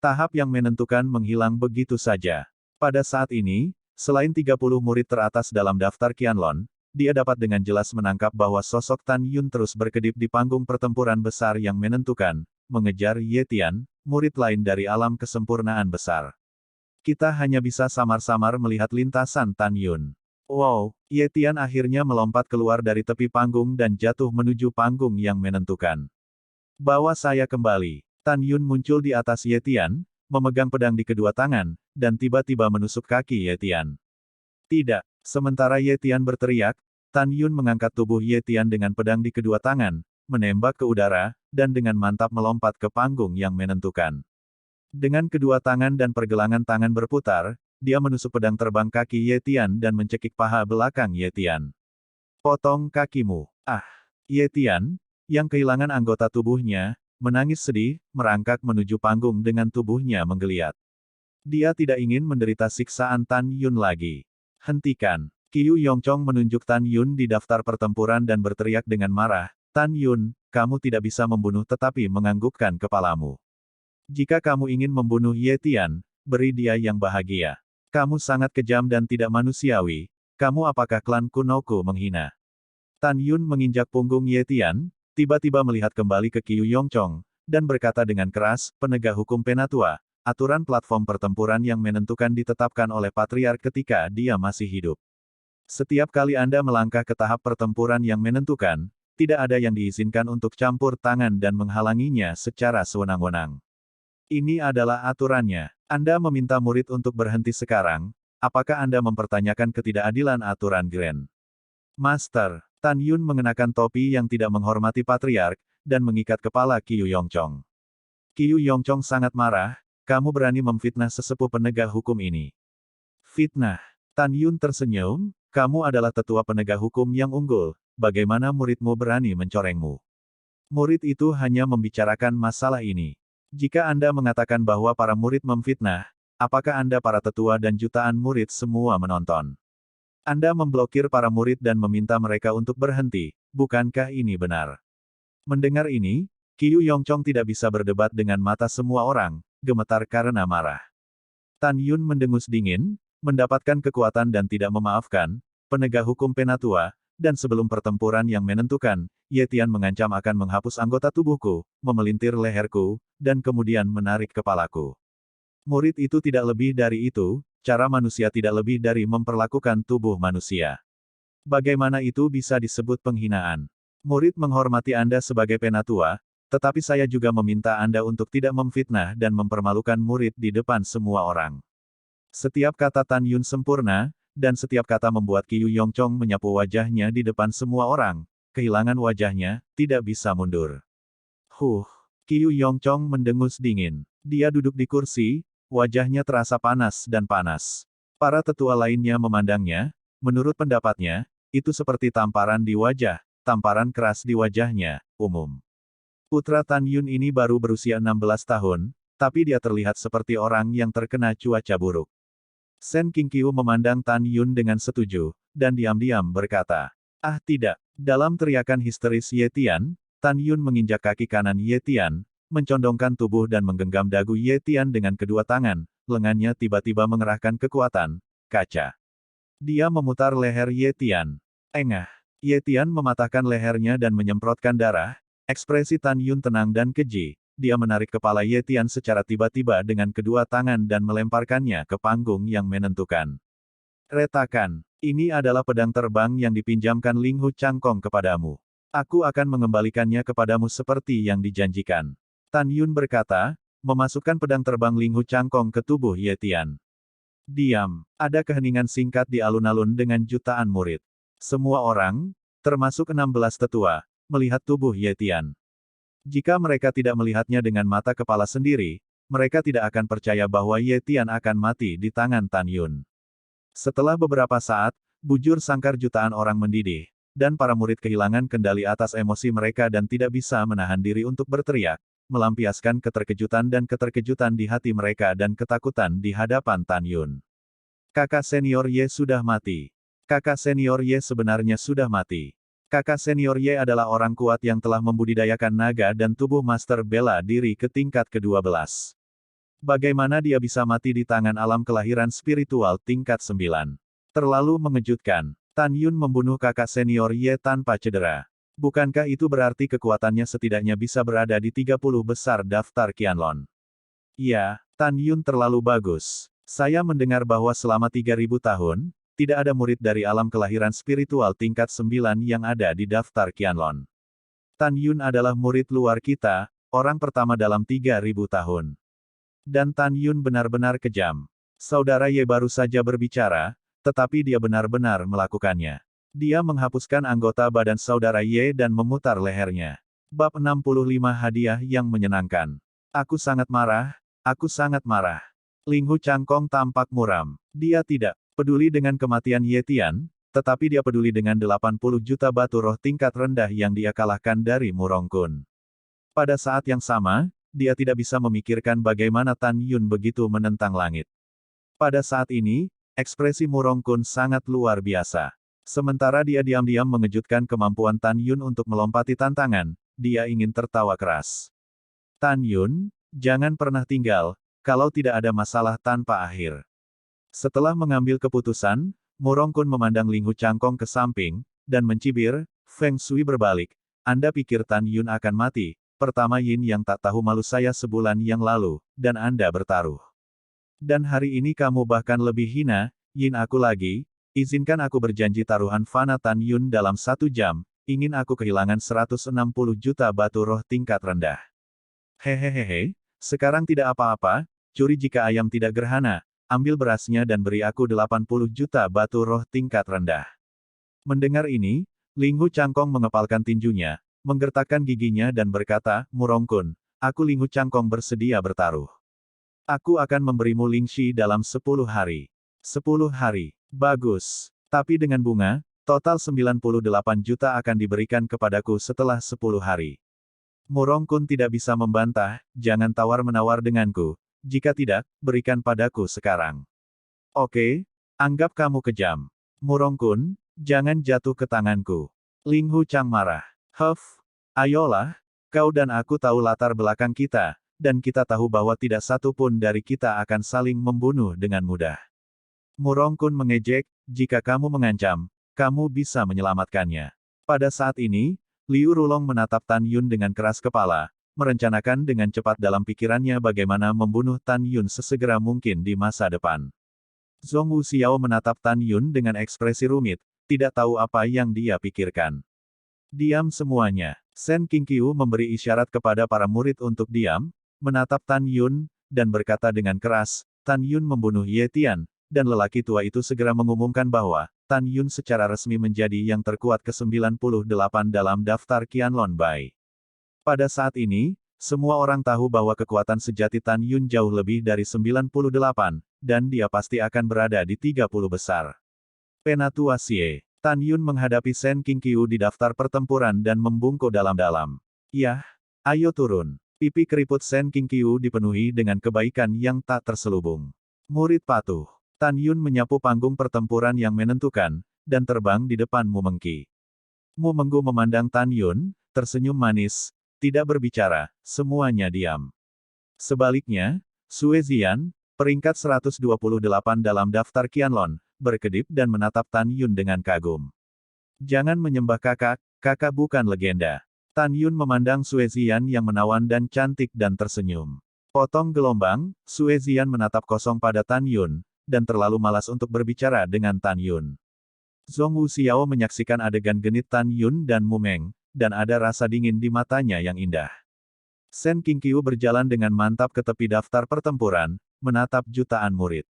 Tahap yang menentukan menghilang begitu saja. Pada saat ini, selain 30 murid teratas dalam daftar Qianlong, dia dapat dengan jelas menangkap bahwa sosok Tan Yun terus berkedip di panggung pertempuran besar yang menentukan, mengejar Ye Tian, murid lain dari alam kesempurnaan besar. Kita hanya bisa samar-samar melihat lintasan Tan Yun. Wow, Ye Tian akhirnya melompat keluar dari tepi panggung dan jatuh menuju panggung yang menentukan. Bawa saya kembali. Tan Yun muncul di atas Ye Tian, memegang pedang di kedua tangan, dan tiba-tiba menusuk kaki Ye Tian. Tidak. Sementara Ye Tian berteriak, Tan Yun mengangkat tubuh Ye Tian dengan pedang di kedua tangan, menembak ke udara, dan dengan mantap melompat ke panggung yang menentukan. Dengan kedua tangan dan pergelangan tangan berputar, dia menusuk pedang terbang kaki Ye Tian dan mencekik paha belakang Ye Tian. Potong kakimu. Ah! Ye Tian, yang kehilangan anggota tubuhnya, menangis sedih, merangkak menuju panggung dengan tubuhnya menggeliat. Dia tidak ingin menderita siksaan Tan Yun lagi. Hentikan. Qiu Yongchong menunjuk Tan Yun di daftar pertempuran dan berteriak dengan marah, Tan Yun, kamu tidak bisa membunuh tetapi menganggukkan kepalamu. Jika kamu ingin membunuh Ye Tian, beri dia yang bahagia. Kamu sangat kejam dan tidak manusiawi. Kamu apakah klan kunoku menghina? Tan Yun menginjak punggung Ye Tian, tiba-tiba melihat kembali ke Qiu Yongchong, dan berkata dengan keras, penegak hukum Penatua, aturan platform pertempuran yang menentukan ditetapkan oleh Patriark ketika dia masih hidup. Setiap kali Anda melangkah ke tahap pertempuran yang menentukan, tidak ada yang diizinkan untuk campur tangan dan menghalanginya secara sewenang-wenang. Ini adalah aturannya. Anda meminta murid untuk berhenti sekarang, apakah Anda mempertanyakan ketidakadilan aturan Grand Master? Tan Yun mengenakan topi yang tidak menghormati Patriark, dan mengikat kepala Qiu Yongchong. Qiu Yongchong sangat marah, kamu berani memfitnah sesepuh penegak hukum ini. Fitnah. Tan Yun tersenyum, kamu adalah tetua penegak hukum yang unggul, bagaimana muridmu berani mencorengmu? Murid itu hanya membicarakan masalah ini. Jika Anda mengatakan bahwa para murid memfitnah, apakah Anda para tetua dan jutaan murid semua menonton? Anda memblokir para murid dan meminta mereka untuk berhenti, bukankah ini benar? Mendengar ini, Qiu Yongchong tidak bisa berdebat dengan mata semua orang, gemetar karena marah. Tan Yun mendengus dingin, mendapatkan kekuatan dan tidak memaafkan, penegak hukum Penatua, dan sebelum pertempuran yang menentukan, Ye Tian mengancam akan menghapus anggota tubuhku, memelintir leherku, dan kemudian menarik kepalaku. Murid itu tidak lebih dari itu, cara manusia tidak lebih dari memperlakukan tubuh manusia. Bagaimana itu bisa disebut penghinaan? Murid menghormati Anda sebagai Penatua, tetapi saya juga meminta Anda untuk tidak memfitnah dan mempermalukan murid di depan semua orang. Setiap kata Tan Yun sempurna, dan setiap kata membuat Qiu Yongchong menyapu wajahnya di depan semua orang, kehilangan wajahnya, tidak bisa mundur. Qiu Yongchong mendengus dingin. Dia duduk di kursi, wajahnya terasa panas dan panas. Para tetua lainnya memandangnya, menurut pendapatnya, itu seperti tamparan di wajah, tamparan keras di wajahnya, umum. Putra Tan Yun ini baru berusia 16 tahun, tapi dia terlihat seperti orang yang terkena cuaca buruk. Sen Qingqiu memandang Tan Yun dengan setuju, dan diam-diam berkata, ah tidak. Dalam teriakan histeris Ye Tian, Tan Yun menginjak kaki kanan Ye Tian, mencondongkan tubuh dan menggenggam dagu Ye Tian dengan kedua tangan, lengannya tiba-tiba mengerahkan kekuatan, kaca. Dia memutar leher Ye Tian. Engah. Ye Tian mematahkan lehernya dan menyemprotkan darah. Ekspresi Tan Yun tenang dan keji, dia menarik kepala Ye Tian secara tiba-tiba dengan kedua tangan dan melemparkannya ke panggung yang menentukan. Retakan, ini adalah pedang terbang yang dipinjamkan Ling Hu Changkong kepadamu. Aku akan mengembalikannya kepadamu seperti yang dijanjikan. Tan Yun berkata, memasukkan pedang terbang Ling Hu Changkong ke tubuh Ye Tian. Diam, ada keheningan singkat di alun-alun dengan jutaan murid. Semua orang, termasuk 16 tetua, melihat tubuh Ye Tian. Jika mereka tidak melihatnya dengan mata kepala sendiri, mereka tidak akan percaya bahwa Ye Tian akan mati di tangan Tan Yun. Setelah beberapa saat, bujur sangkar jutaan orang mendidih, dan para murid kehilangan kendali atas emosi mereka dan tidak bisa menahan diri untuk berteriak, melampiaskan keterkejutan di hati mereka dan ketakutan di hadapan Tan Yun. Kakak senior Ye sudah mati. Kakak senior Ye sebenarnya sudah mati. Kakak senior Ye adalah orang kuat yang telah membudidayakan naga dan tubuh master bela diri ke tingkat ke-12. Bagaimana dia bisa mati di tangan alam kelahiran spiritual tingkat 9? Terlalu mengejutkan. Tan Yun membunuh kakak senior Ye tanpa cedera. Bukankah itu berarti kekuatannya setidaknya bisa berada di 30 besar daftar Qianlong? Iya, Tan Yun terlalu bagus. Saya mendengar bahwa selama 3000 tahun, tidak ada murid dari alam kelahiran spiritual tingkat 9 yang ada di daftar Qianlong. Tan Yun adalah murid luar kita, orang pertama dalam 3000 tahun. Dan Tan Yun benar-benar kejam. Saudara Ye baru saja berbicara, tetapi dia benar-benar melakukannya. Dia menghapuskan anggota badan saudara Ye dan memutar lehernya. Bab 65 Hadiah yang menyenangkan. Aku sangat marah, aku sangat marah. Ling Hu Changkong tampak muram. Dia tidak peduli dengan kematian Ye Tian, tetapi dia peduli dengan 80 juta batu roh tingkat rendah yang dia kalahkan dari Murong Kun. Pada saat yang sama, dia tidak bisa memikirkan bagaimana Tan Yun begitu menentang langit. Pada saat ini, ekspresi Murong Kun sangat luar biasa. Sementara dia diam-diam mengejutkan kemampuan Tan Yun untuk melompati tantangan, dia ingin tertawa keras. Tan Yun, jangan pernah tinggal, kalau tidak ada masalah tanpa akhir. Setelah mengambil keputusan, Murong Kun memandang Ling Hu Changkong ke samping, dan mencibir, Feng Shui berbalik. Anda pikir Tan Yun akan mati, pertama Yin yang tak tahu malu saya sebulan yang lalu, dan Anda bertaruh. Dan hari ini kamu bahkan lebih hina, Yin aku lagi, izinkan aku berjanji taruhan Fana Tan Yun dalam 1 jam, ingin aku kehilangan 160 juta batu roh tingkat rendah. Hehehehe, sekarang tidak apa-apa, curi jika ayam tidak gerhana. Ambil berasnya dan beri aku 80 juta batu roh tingkat rendah. Mendengar ini, Ling Hu Changkong mengepalkan tinjunya, menggertakkan giginya dan berkata, Murong Kun, aku Ling Hu Changkong bersedia bertaruh. Aku akan memberimu Ling Shi dalam 10 hari. 10 hari. Bagus. Tapi dengan bunga, total 98 juta akan diberikan kepadaku setelah 10 hari. Murong Kun tidak bisa membantah, jangan tawar-menawar denganku. Jika tidak, berikan padaku sekarang. Oke, anggap kamu kejam. Murong Kun, jangan jatuh ke tanganku. Ling Hu Chang marah. Ayolah, kau dan aku tahu latar belakang kita, dan kita tahu bahwa tidak satu pun dari kita akan saling membunuh dengan mudah. Murong Kun mengejek, jika kamu mengancam, kamu bisa menyelamatkannya. Pada saat ini, Liu Rulong menatap Tan Yun dengan keras kepala, merencanakan dengan cepat dalam pikirannya bagaimana membunuh Tan Yun sesegera mungkin di masa depan. Zhong Wuxiao menatap Tan Yun dengan ekspresi rumit, tidak tahu apa yang dia pikirkan. Diam semuanya. Sen Qingqiu memberi isyarat kepada para murid untuk diam, menatap Tan Yun, dan berkata dengan keras, Tan Yun membunuh Ye Tian, dan lelaki tua itu segera mengumumkan bahwa, Tan Yun secara resmi menjadi yang terkuat ke-98 dalam daftar Qianlong Bai. Pada saat ini, semua orang tahu bahwa kekuatan sejati Tan Yun jauh lebih dari 98, dan dia pasti akan berada di 30 besar. Penatua Xie. Tan Yun menghadapi Sen Qingqiu di daftar pertempuran dan membungkuk dalam-dalam. Yah, ayo turun. Pipi keriput Sen Qingqiu dipenuhi dengan kebaikan yang tak terselubung. Murid patuh. Tan Yun menyapu panggung pertempuran yang menentukan, dan terbang di depan Mu Mengqi. Mu Menggu memandang Tan Yun, tersenyum manis, tidak berbicara, semuanya diam. Sebaliknya, Sue Zian, peringkat 128 dalam daftar Qianlong, berkedip dan menatap Tan Yun dengan kagum. Jangan menyembah kakak, kakak bukan legenda. Tan Yun memandang Sue Zian yang menawan dan cantik dan tersenyum. Potong gelombang, Sue Zian menatap kosong pada Tan Yun, dan terlalu malas untuk berbicara dengan Tan Yun. Zhong Wuxiao menyaksikan adegan genit Tan Yun dan Mu Meng, dan ada rasa dingin di matanya yang indah. Sen Qingqiu berjalan dengan mantap ke tepi daftar pertempuran, menatap jutaan murid.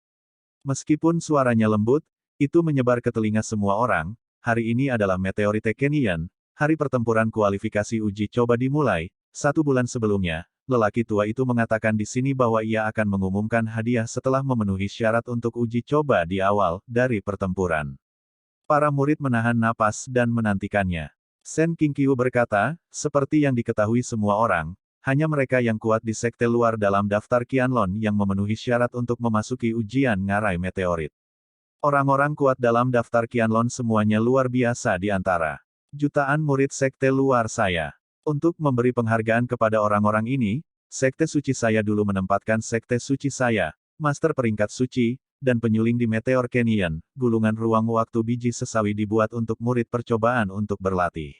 Meskipun suaranya lembut, itu menyebar ke telinga semua orang, hari ini adalah Meteorite Kenyan, hari pertempuran kualifikasi uji coba dimulai, 1 bulan sebelumnya, lelaki tua itu mengatakan di sini bahwa ia akan mengumumkan hadiah setelah memenuhi syarat untuk uji coba di awal, dari pertempuran. Para murid menahan napas dan menantikannya. Sen Qingqiu berkata, seperti yang diketahui semua orang, hanya mereka yang kuat di sekte luar dalam daftar Qianlong yang memenuhi syarat untuk memasuki ujian ngarai meteorit. Orang-orang kuat dalam daftar Qianlong semuanya luar biasa di antara jutaan murid sekte luar saya. Untuk memberi penghargaan kepada orang-orang ini, sekte suci saya dulu menempatkan sekte suci saya, master peringkat suci, dan penyuling di Meteor Canyon, gulungan ruang waktu biji sesawi dibuat untuk murid percobaan untuk berlatih.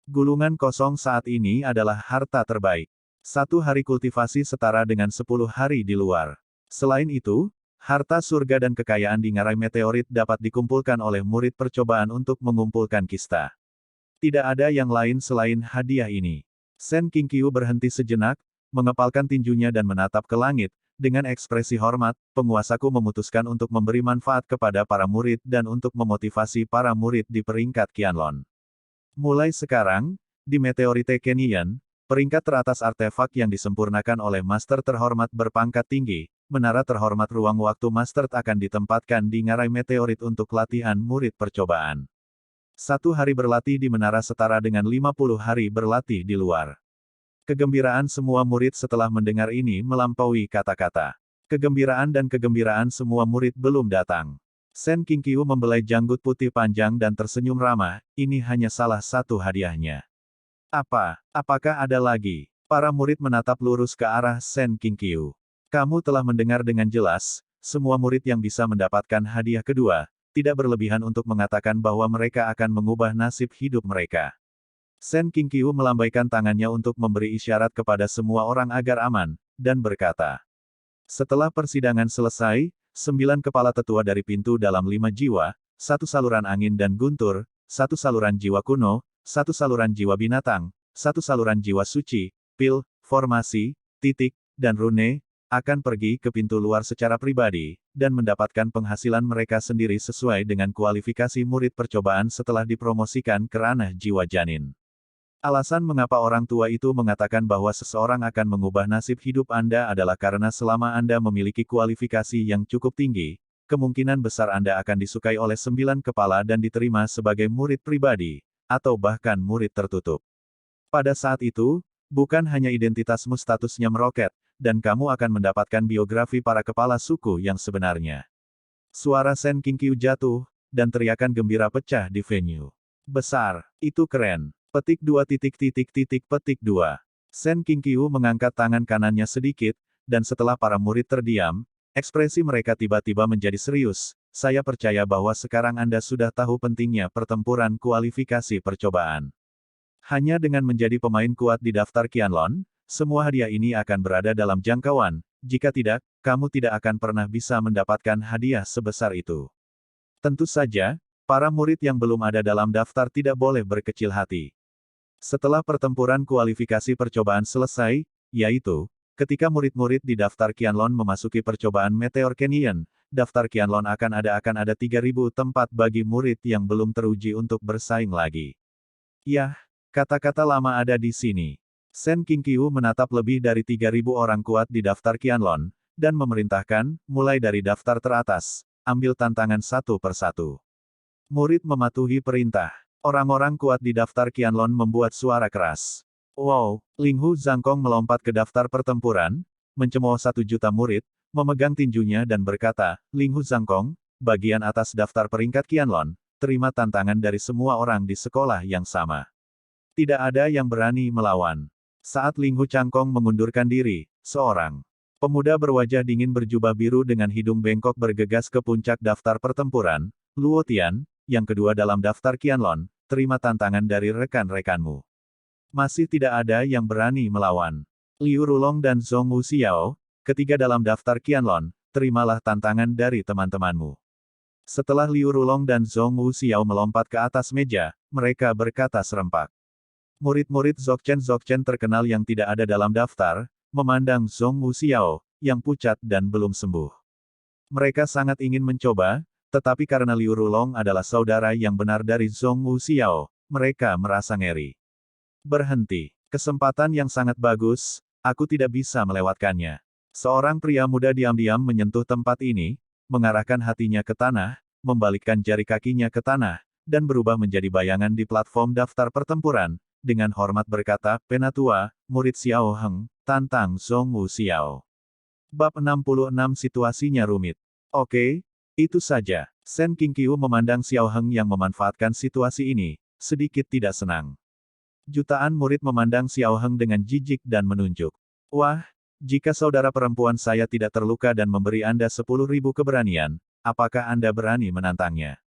Gulungan kosong saat ini adalah harta terbaik. 1 hari kultivasi setara dengan 10 hari di luar. Selain itu, harta surga dan kekayaan di ngarai meteorit dapat dikumpulkan oleh murid percobaan untuk mengumpulkan kista. Tidak ada yang lain selain hadiah ini. Sen Qingqiu berhenti sejenak, mengepalkan tinjunya dan menatap ke langit. Dengan ekspresi hormat, penguasaku memutuskan untuk memberi manfaat kepada para murid dan untuk memotivasi para murid di peringkat Qianlong. Mulai sekarang, di Meteorite Canyon, peringkat teratas artefak yang disempurnakan oleh Master terhormat berpangkat tinggi, menara terhormat ruang waktu Master akan ditempatkan di ngarai meteorit untuk latihan murid percobaan. 1 hari berlatih di menara setara dengan 50 hari berlatih di luar. Kegembiraan semua murid setelah mendengar ini melampaui kata-kata. Kegembiraan dan kegembiraan semua murid belum datang. Sen Qingqiu membelai janggut putih panjang dan tersenyum ramah, ini hanya salah satu hadiahnya. Apakah ada lagi? Para murid menatap lurus ke arah Sen Qingqiu. Kamu telah mendengar dengan jelas, semua murid yang bisa mendapatkan hadiah kedua, tidak berlebihan untuk mengatakan bahwa mereka akan mengubah nasib hidup mereka. Sen Qingqiu melambaikan tangannya untuk memberi isyarat kepada semua orang agar aman, dan berkata. Setelah persidangan selesai, 9 kepala tetua dari pintu dalam 5 jiwa, 1 saluran angin dan guntur, 1 saluran jiwa kuno, 1 saluran jiwa binatang, 1 saluran jiwa suci, pil, formasi, titik, dan rune, akan pergi ke pintu luar secara pribadi, dan mendapatkan penghasilan mereka sendiri sesuai dengan kualifikasi murid percobaan setelah dipromosikan ke ranah jiwa janin. Alasan mengapa orang tua itu mengatakan bahwa seseorang akan mengubah nasib hidup Anda adalah karena selama Anda memiliki kualifikasi yang cukup tinggi, kemungkinan besar Anda akan disukai oleh 9 kepala dan diterima sebagai murid pribadi, atau bahkan murid tertutup. Pada saat itu, bukan hanya identitasmu statusnya meroket, dan kamu akan mendapatkan biografi para kepala suku yang sebenarnya. Suara Sen Qingqiu jatuh, dan teriakan gembira pecah di venue. Besar, itu keren. Petik 2 petik 2. Sen Qingqiu mengangkat tangan kanannya sedikit, dan setelah para murid terdiam, ekspresi mereka tiba-tiba menjadi serius. Saya percaya bahwa sekarang Anda sudah tahu pentingnya pertempuran kualifikasi percobaan. Hanya dengan menjadi pemain kuat di daftar Qianlong, semua hadiah ini akan berada dalam jangkauan, jika tidak, kamu tidak akan pernah bisa mendapatkan hadiah sebesar itu. Tentu saja, para murid yang belum ada dalam daftar tidak boleh berkecil hati. Setelah pertempuran kualifikasi percobaan selesai, yaitu, ketika murid-murid di daftar Qianlong memasuki percobaan Meteor Canyon, daftar Qianlong akan ada 3.000 tempat bagi murid yang belum teruji untuk bersaing lagi. Yah, kata-kata lama ada di sini. Sen Qingqiu menatap lebih dari 3.000 orang kuat di daftar Qianlong, dan memerintahkan, mulai dari daftar teratas, ambil tantangan satu persatu. Murid mematuhi perintah. Orang-orang kuat di daftar Qianlong membuat suara keras. Wow, Linghu Zhangkong melompat ke daftar pertempuran, mencemooh 1 juta murid, memegang tinjunya dan berkata, Linghu Zhangkong, bagian atas daftar peringkat Qianlong, terima tantangan dari semua orang di sekolah yang sama. Tidak ada yang berani melawan. Saat Linghu Zhangkong mengundurkan diri, seorang pemuda berwajah dingin berjubah biru dengan hidung bengkok bergegas ke puncak daftar pertempuran. Luo Tian, yang kedua dalam daftar Qianlong, terima tantangan dari rekan-rekanmu. Masih tidak ada yang berani melawan. Liu Rulong dan Zhong Wuxiao, ketiga dalam daftar Qianlong, terimalah tantangan dari teman-temanmu. Setelah Liu Rulong dan Zhong Wuxiao melompat ke atas meja, mereka berkata serempak. Murid-murid Dzogchen terkenal yang tidak ada dalam daftar, memandang Zhong Wuxiao, yang pucat dan belum sembuh. Mereka sangat ingin mencoba, tetapi karena Liu Rulong adalah saudara yang benar dari Zhong Wuxiao, mereka merasa ngeri. Berhenti. Kesempatan yang sangat bagus, aku tidak bisa melewatkannya. Seorang pria muda diam-diam menyentuh tempat ini, mengarahkan hatinya ke tanah, membalikkan jari kakinya ke tanah, dan berubah menjadi bayangan di platform daftar pertempuran, dengan hormat berkata, Penatua, murid Xiao Heng, tantang Zhong Wuxiao. Bab 66 situasinya rumit. Oke, Itu saja. Sen Qingqiu memandang Xiao Heng yang memanfaatkan situasi ini, sedikit tidak senang. Jutaan murid memandang Xiao Heng dengan jijik dan menunjuk. Wah, jika saudara perempuan saya tidak terluka dan memberi Anda 10.000 keberanian, apakah Anda berani menantangnya?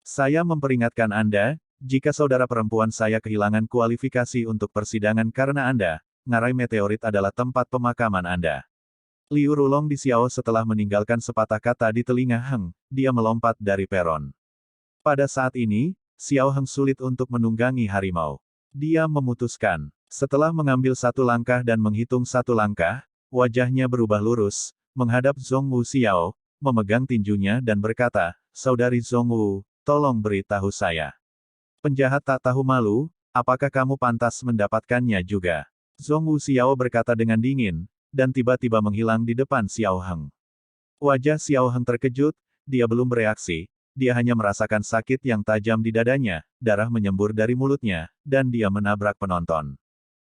Saya memperingatkan Anda, jika saudara perempuan saya kehilangan kualifikasi untuk persidangan karena Anda, ngarai meteorit adalah tempat pemakaman Anda. Liu Rulong di Xiao setelah meninggalkan sepatah kata di telinga Heng, dia melompat dari peron. Pada saat ini, Xiao Heng sulit untuk menunggangi harimau. Dia memutuskan. Setelah mengambil satu langkah dan menghitung satu langkah, wajahnya berubah lurus, menghadap Zhongwu Xiao, memegang tinjunya dan berkata, Saudari Zhongwu, tolong beritahu saya. Penjahat tak tahu malu, apakah kamu pantas mendapatkannya juga? Zhongwu Xiao berkata dengan dingin, dan tiba-tiba menghilang di depan Xiao Heng. Wajah Xiao Heng terkejut, dia belum bereaksi, dia hanya merasakan sakit yang tajam di dadanya, darah menyembur dari mulutnya, dan dia menabrak penonton.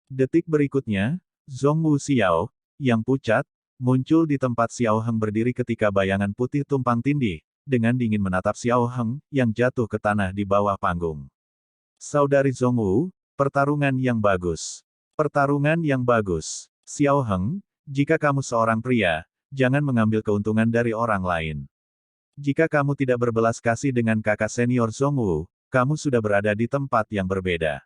Detik berikutnya, Zhongwu Xiao, yang pucat, muncul di tempat Xiao Heng berdiri ketika bayangan putih tumpang tindih, dengan dingin menatap Xiao Heng, yang jatuh ke tanah di bawah panggung. Saudari Zhongwu, pertarungan yang bagus. Pertarungan yang bagus. Xiao Heng, jika kamu seorang pria, jangan mengambil keuntungan dari orang lain. Jika kamu tidak berbelas kasih dengan kakak senior Zhongwu, kamu sudah berada di tempat yang berbeda.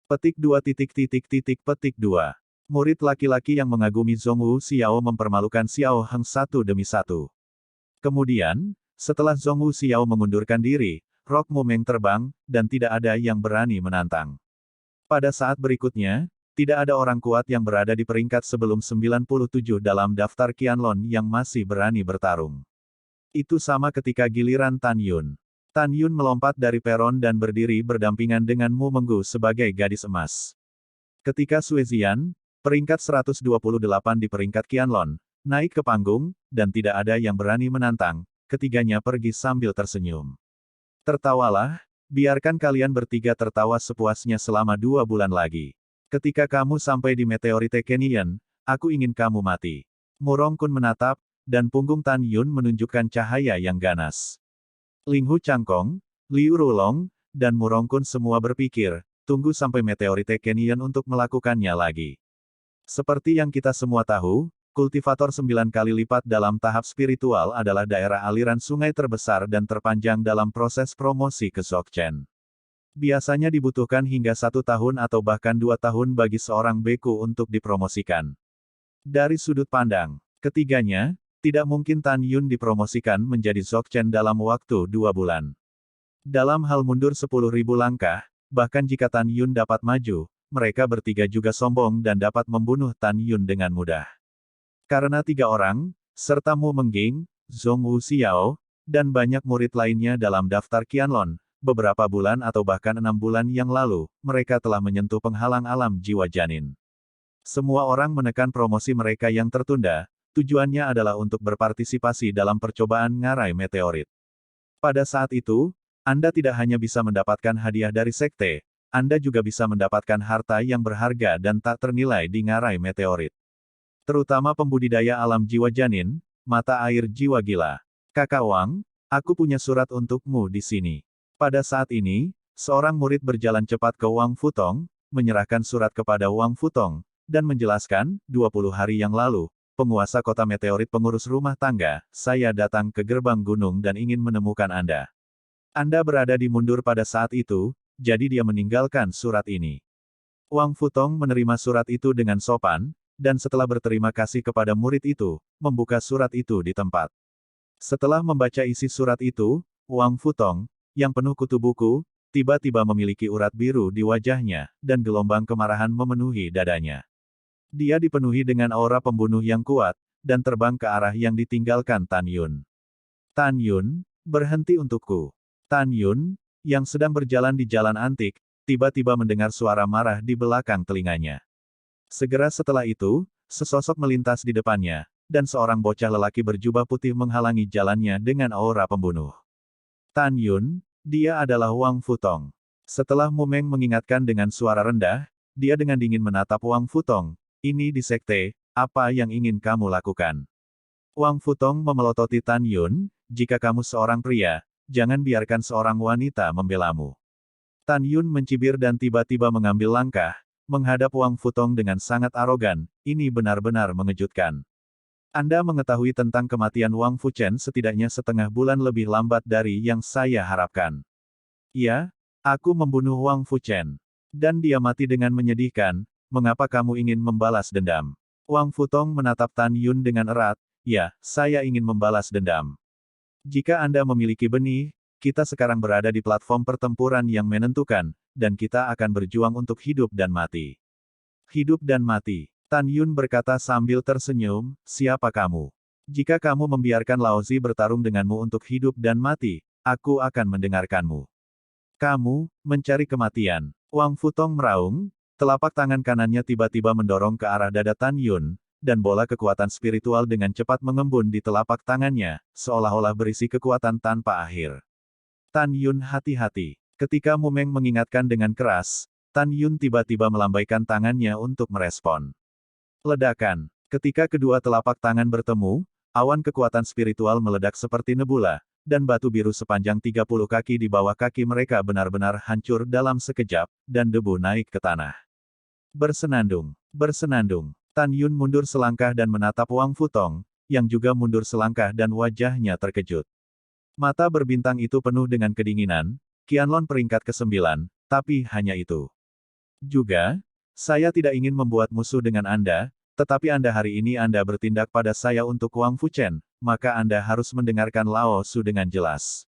Petik 2 petik 2. Murid laki-laki yang mengagumi Zhongwu Xiao mempermalukan Xiao Heng satu demi satu. Kemudian, setelah Zhongwu Xiao mengundurkan diri, rok Mumeng terbang, dan tidak ada yang berani menantang. Pada saat berikutnya, tidak ada orang kuat yang berada di peringkat sebelum 97 dalam daftar Qianlong yang masih berani bertarung. Itu sama ketika giliran Tan Yun. Tan Yun melompat dari peron dan berdiri berdampingan dengan Mu Menggu sebagai gadis emas. Ketika Sue Zian, peringkat 128 di peringkat Qianlong, naik ke panggung, dan tidak ada yang berani menantang, ketiganya pergi sambil tersenyum. Tertawalah, biarkan kalian bertiga tertawa sepuasnya selama 2 bulan lagi. Ketika kamu sampai di Meteorite Canyon, aku ingin kamu mati. Murong Kun menatap, dan punggung Tan Yun menunjukkan cahaya yang ganas. Ling Hu Changkong, Liu Rulong, dan Murong Kun semua berpikir, tunggu sampai Meteorite Canyon untuk melakukannya lagi. Seperti yang kita semua tahu, kultivator 9 kali lipat dalam tahap spiritual adalah daerah aliran sungai terbesar dan terpanjang dalam proses promosi ke Dzogchen. Biasanya dibutuhkan hingga 1 tahun atau bahkan 2 tahun bagi seorang beku untuk dipromosikan. Dari sudut pandang ketiganya, tidak mungkin Tan Yun dipromosikan menjadi Dzogchen dalam waktu 2 bulan. Dalam hal mundur 10.000 langkah, bahkan jika Tan Yun dapat maju, mereka bertiga juga sombong dan dapat membunuh Tan Yun dengan mudah. Karena 3 orang, serta Mu Mengging, Zhongwu Xiao, dan banyak murid lainnya dalam daftar Qianlong, beberapa bulan atau bahkan 6 bulan yang lalu, mereka telah menyentuh penghalang alam jiwa janin. Semua orang menekan promosi mereka yang tertunda, tujuannya adalah untuk berpartisipasi dalam percobaan ngarai meteorit. Pada saat itu, Anda tidak hanya bisa mendapatkan hadiah dari sekte, Anda juga bisa mendapatkan harta yang berharga dan tak ternilai di ngarai meteorit. Terutama pembudidaya alam jiwa janin, mata air jiwa gila. Kakak Wang, aku punya surat untukmu di sini. Pada saat ini, seorang murid berjalan cepat ke Wang Futong, menyerahkan surat kepada Wang Futong, dan menjelaskan, 20 hari yang lalu, penguasa kota meteorit pengurus rumah tangga, saya datang ke gerbang gunung dan ingin menemukan Anda. Anda berada di mundur pada saat itu, jadi dia meninggalkan surat ini. Wang Futong menerima surat itu dengan sopan, dan setelah berterima kasih kepada murid itu, membuka surat itu di tempat. Setelah membaca isi surat itu, Wang Futong, yang penuh kutu buku, tiba-tiba memiliki urat biru di wajahnya, dan gelombang kemarahan memenuhi dadanya. Dia dipenuhi dengan aura pembunuh yang kuat, dan terbang ke arah yang ditinggalkan Tan Yun. Tan Yun, berhenti untukku. Tan Yun, yang sedang berjalan di jalan antik, tiba-tiba mendengar suara marah di belakang telinganya. Segera setelah itu, sesosok melintas di depannya, dan seorang bocah lelaki berjubah putih menghalangi jalannya dengan aura pembunuh. Tan Yun, dia adalah Wang Futong. Setelah Mumeng mengingatkan dengan suara rendah, dia dengan dingin menatap Wang Futong. Ini di sekte, apa yang ingin kamu lakukan? Wang Futong memelototi Tan Yun, jika kamu seorang pria, jangan biarkan seorang wanita membelamu. Tan Yun mencibir dan tiba-tiba mengambil langkah, menghadap Wang Futong dengan sangat arogan. Ini benar-benar mengejutkan. Anda mengetahui tentang kematian Wang Fuchen setidaknya setengah bulan lebih lambat dari yang saya harapkan. Ya, aku membunuh Wang Fuchen. Dan dia mati dengan menyedihkan. Mengapa kamu ingin membalas dendam? Wang Futong menatap Tan Yun dengan erat. Ya, saya ingin membalas dendam. Jika Anda memiliki benih, kita sekarang berada di platform pertempuran yang menentukan, dan kita akan berjuang untuk hidup dan mati. Hidup dan mati. Tan Yun berkata sambil tersenyum, siapa kamu? Jika kamu membiarkan Laozi bertarung denganmu untuk hidup dan mati, aku akan mendengarkanmu. Kamu, mencari kematian. Wang Futong meraung, telapak tangan kanannya tiba-tiba mendorong ke arah dada Tan Yun, dan bola kekuatan spiritual dengan cepat mengembun di telapak tangannya, seolah-olah berisi kekuatan tanpa akhir. Tan Yun hati-hati. Ketika Mumeng mengingatkan dengan keras, Tan Yun tiba-tiba melambaikan tangannya untuk merespon. Ledakan. Ketika kedua telapak tangan bertemu, awan kekuatan spiritual meledak seperti nebula, dan batu biru sepanjang 30 kaki di bawah kaki mereka benar-benar hancur dalam sekejap, dan debu naik ke tanah. Bersenandung. Bersenandung. Tan Yun mundur selangkah dan menatap Wang Futong, yang juga mundur selangkah dan wajahnya terkejut. Mata berbintang itu penuh dengan kedinginan, Qianlong peringkat ke-9, tapi hanya itu. Juga, saya tidak ingin membuat musuh dengan Anda, tetapi Anda hari ini Anda bertindak pada saya untuk Wang Fuchen, maka Anda harus mendengarkan Lao Su dengan jelas.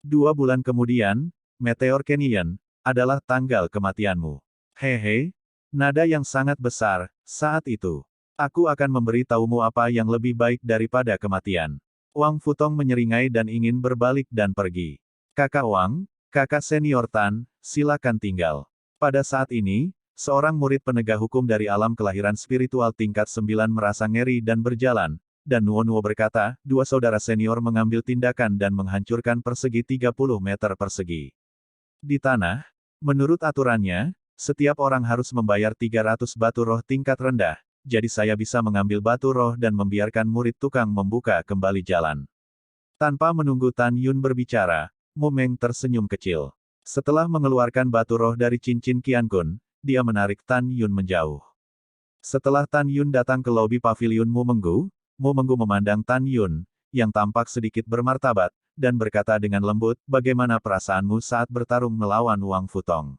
2 bulan kemudian, Meteor Canyon, adalah tanggal kematianmu. Hehe, nada yang sangat besar, saat itu. Aku akan memberi tahumu apa yang lebih baik daripada kematian. Wang Futong menyeringai dan ingin berbalik dan pergi. Kakak Wang, kakak senior Tan, silakan tinggal. Pada saat ini, seorang murid penegak hukum dari alam kelahiran spiritual tingkat 9 merasa ngeri dan berjalan, dan Nuo berkata, 2 saudara senior mengambil tindakan dan menghancurkan persegi 30 meter persegi. Di tanah, menurut aturannya, setiap orang harus membayar 300 batu roh tingkat rendah, jadi saya bisa mengambil batu roh dan membiarkan murid tukang membuka kembali jalan. Tanpa menunggu Tan Yun berbicara, Mumeng tersenyum kecil. Setelah mengeluarkan batu roh dari cincin Qiankun, dia menarik Tan Yun menjauh. Setelah Tan Yun datang ke lobi pavilion Mu Menggu memandang Tan Yun, yang tampak sedikit bermartabat, dan berkata dengan lembut, bagaimana perasaanmu saat bertarung melawan Wang Futong?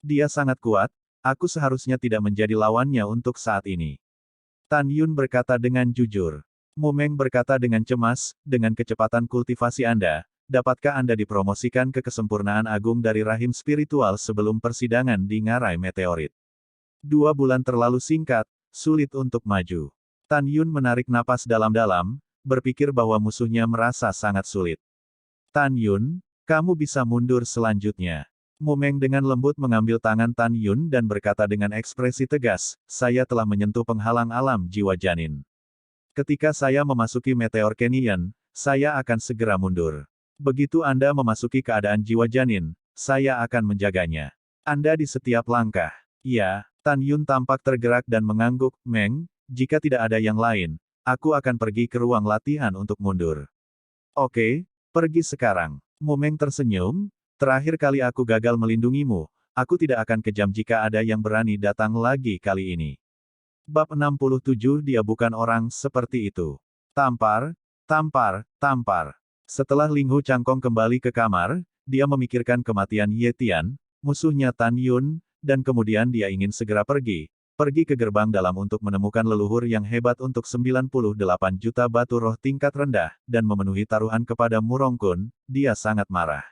Dia sangat kuat, aku seharusnya tidak menjadi lawannya untuk saat ini. Tan Yun berkata dengan jujur. Mumeng berkata dengan cemas, dengan kecepatan kultivasi Anda, dapatkah Anda dipromosikan ke kesempurnaan agung dari rahim spiritual sebelum persidangan di ngarai meteorit? 2 bulan terlalu singkat, sulit untuk maju. Tan Yun menarik napas dalam-dalam, berpikir bahwa musuhnya merasa sangat sulit. Tan Yun, kamu bisa mundur selanjutnya. Mumeng dengan lembut mengambil tangan Tan Yun dan berkata dengan ekspresi tegas, saya telah menyentuh penghalang alam jiwa janin. Ketika saya memasuki Meteor Canyon, saya akan segera mundur. Begitu Anda memasuki keadaan jiwa janin, saya akan menjaganya. Anda di setiap langkah. Ya, Tan Yun tampak tergerak dan mengangguk, Meng, jika tidak ada yang lain, aku akan pergi ke ruang latihan untuk mundur. Oke, pergi sekarang. Mumeng tersenyum, terakhir kali aku gagal melindungimu, aku tidak akan kejam jika ada yang berani datang lagi kali ini. Bab 67 Dia bukan orang seperti itu. Tampar, tampar, tampar. Setelah Ling Hu Changkong kembali ke kamar, dia memikirkan kematian Ye Tian, musuhnya Tan Yun, dan kemudian dia ingin segera pergi ke gerbang dalam untuk menemukan leluhur yang hebat untuk 98 juta batu roh tingkat rendah, dan memenuhi taruhan kepada Murong Kun, dia sangat marah.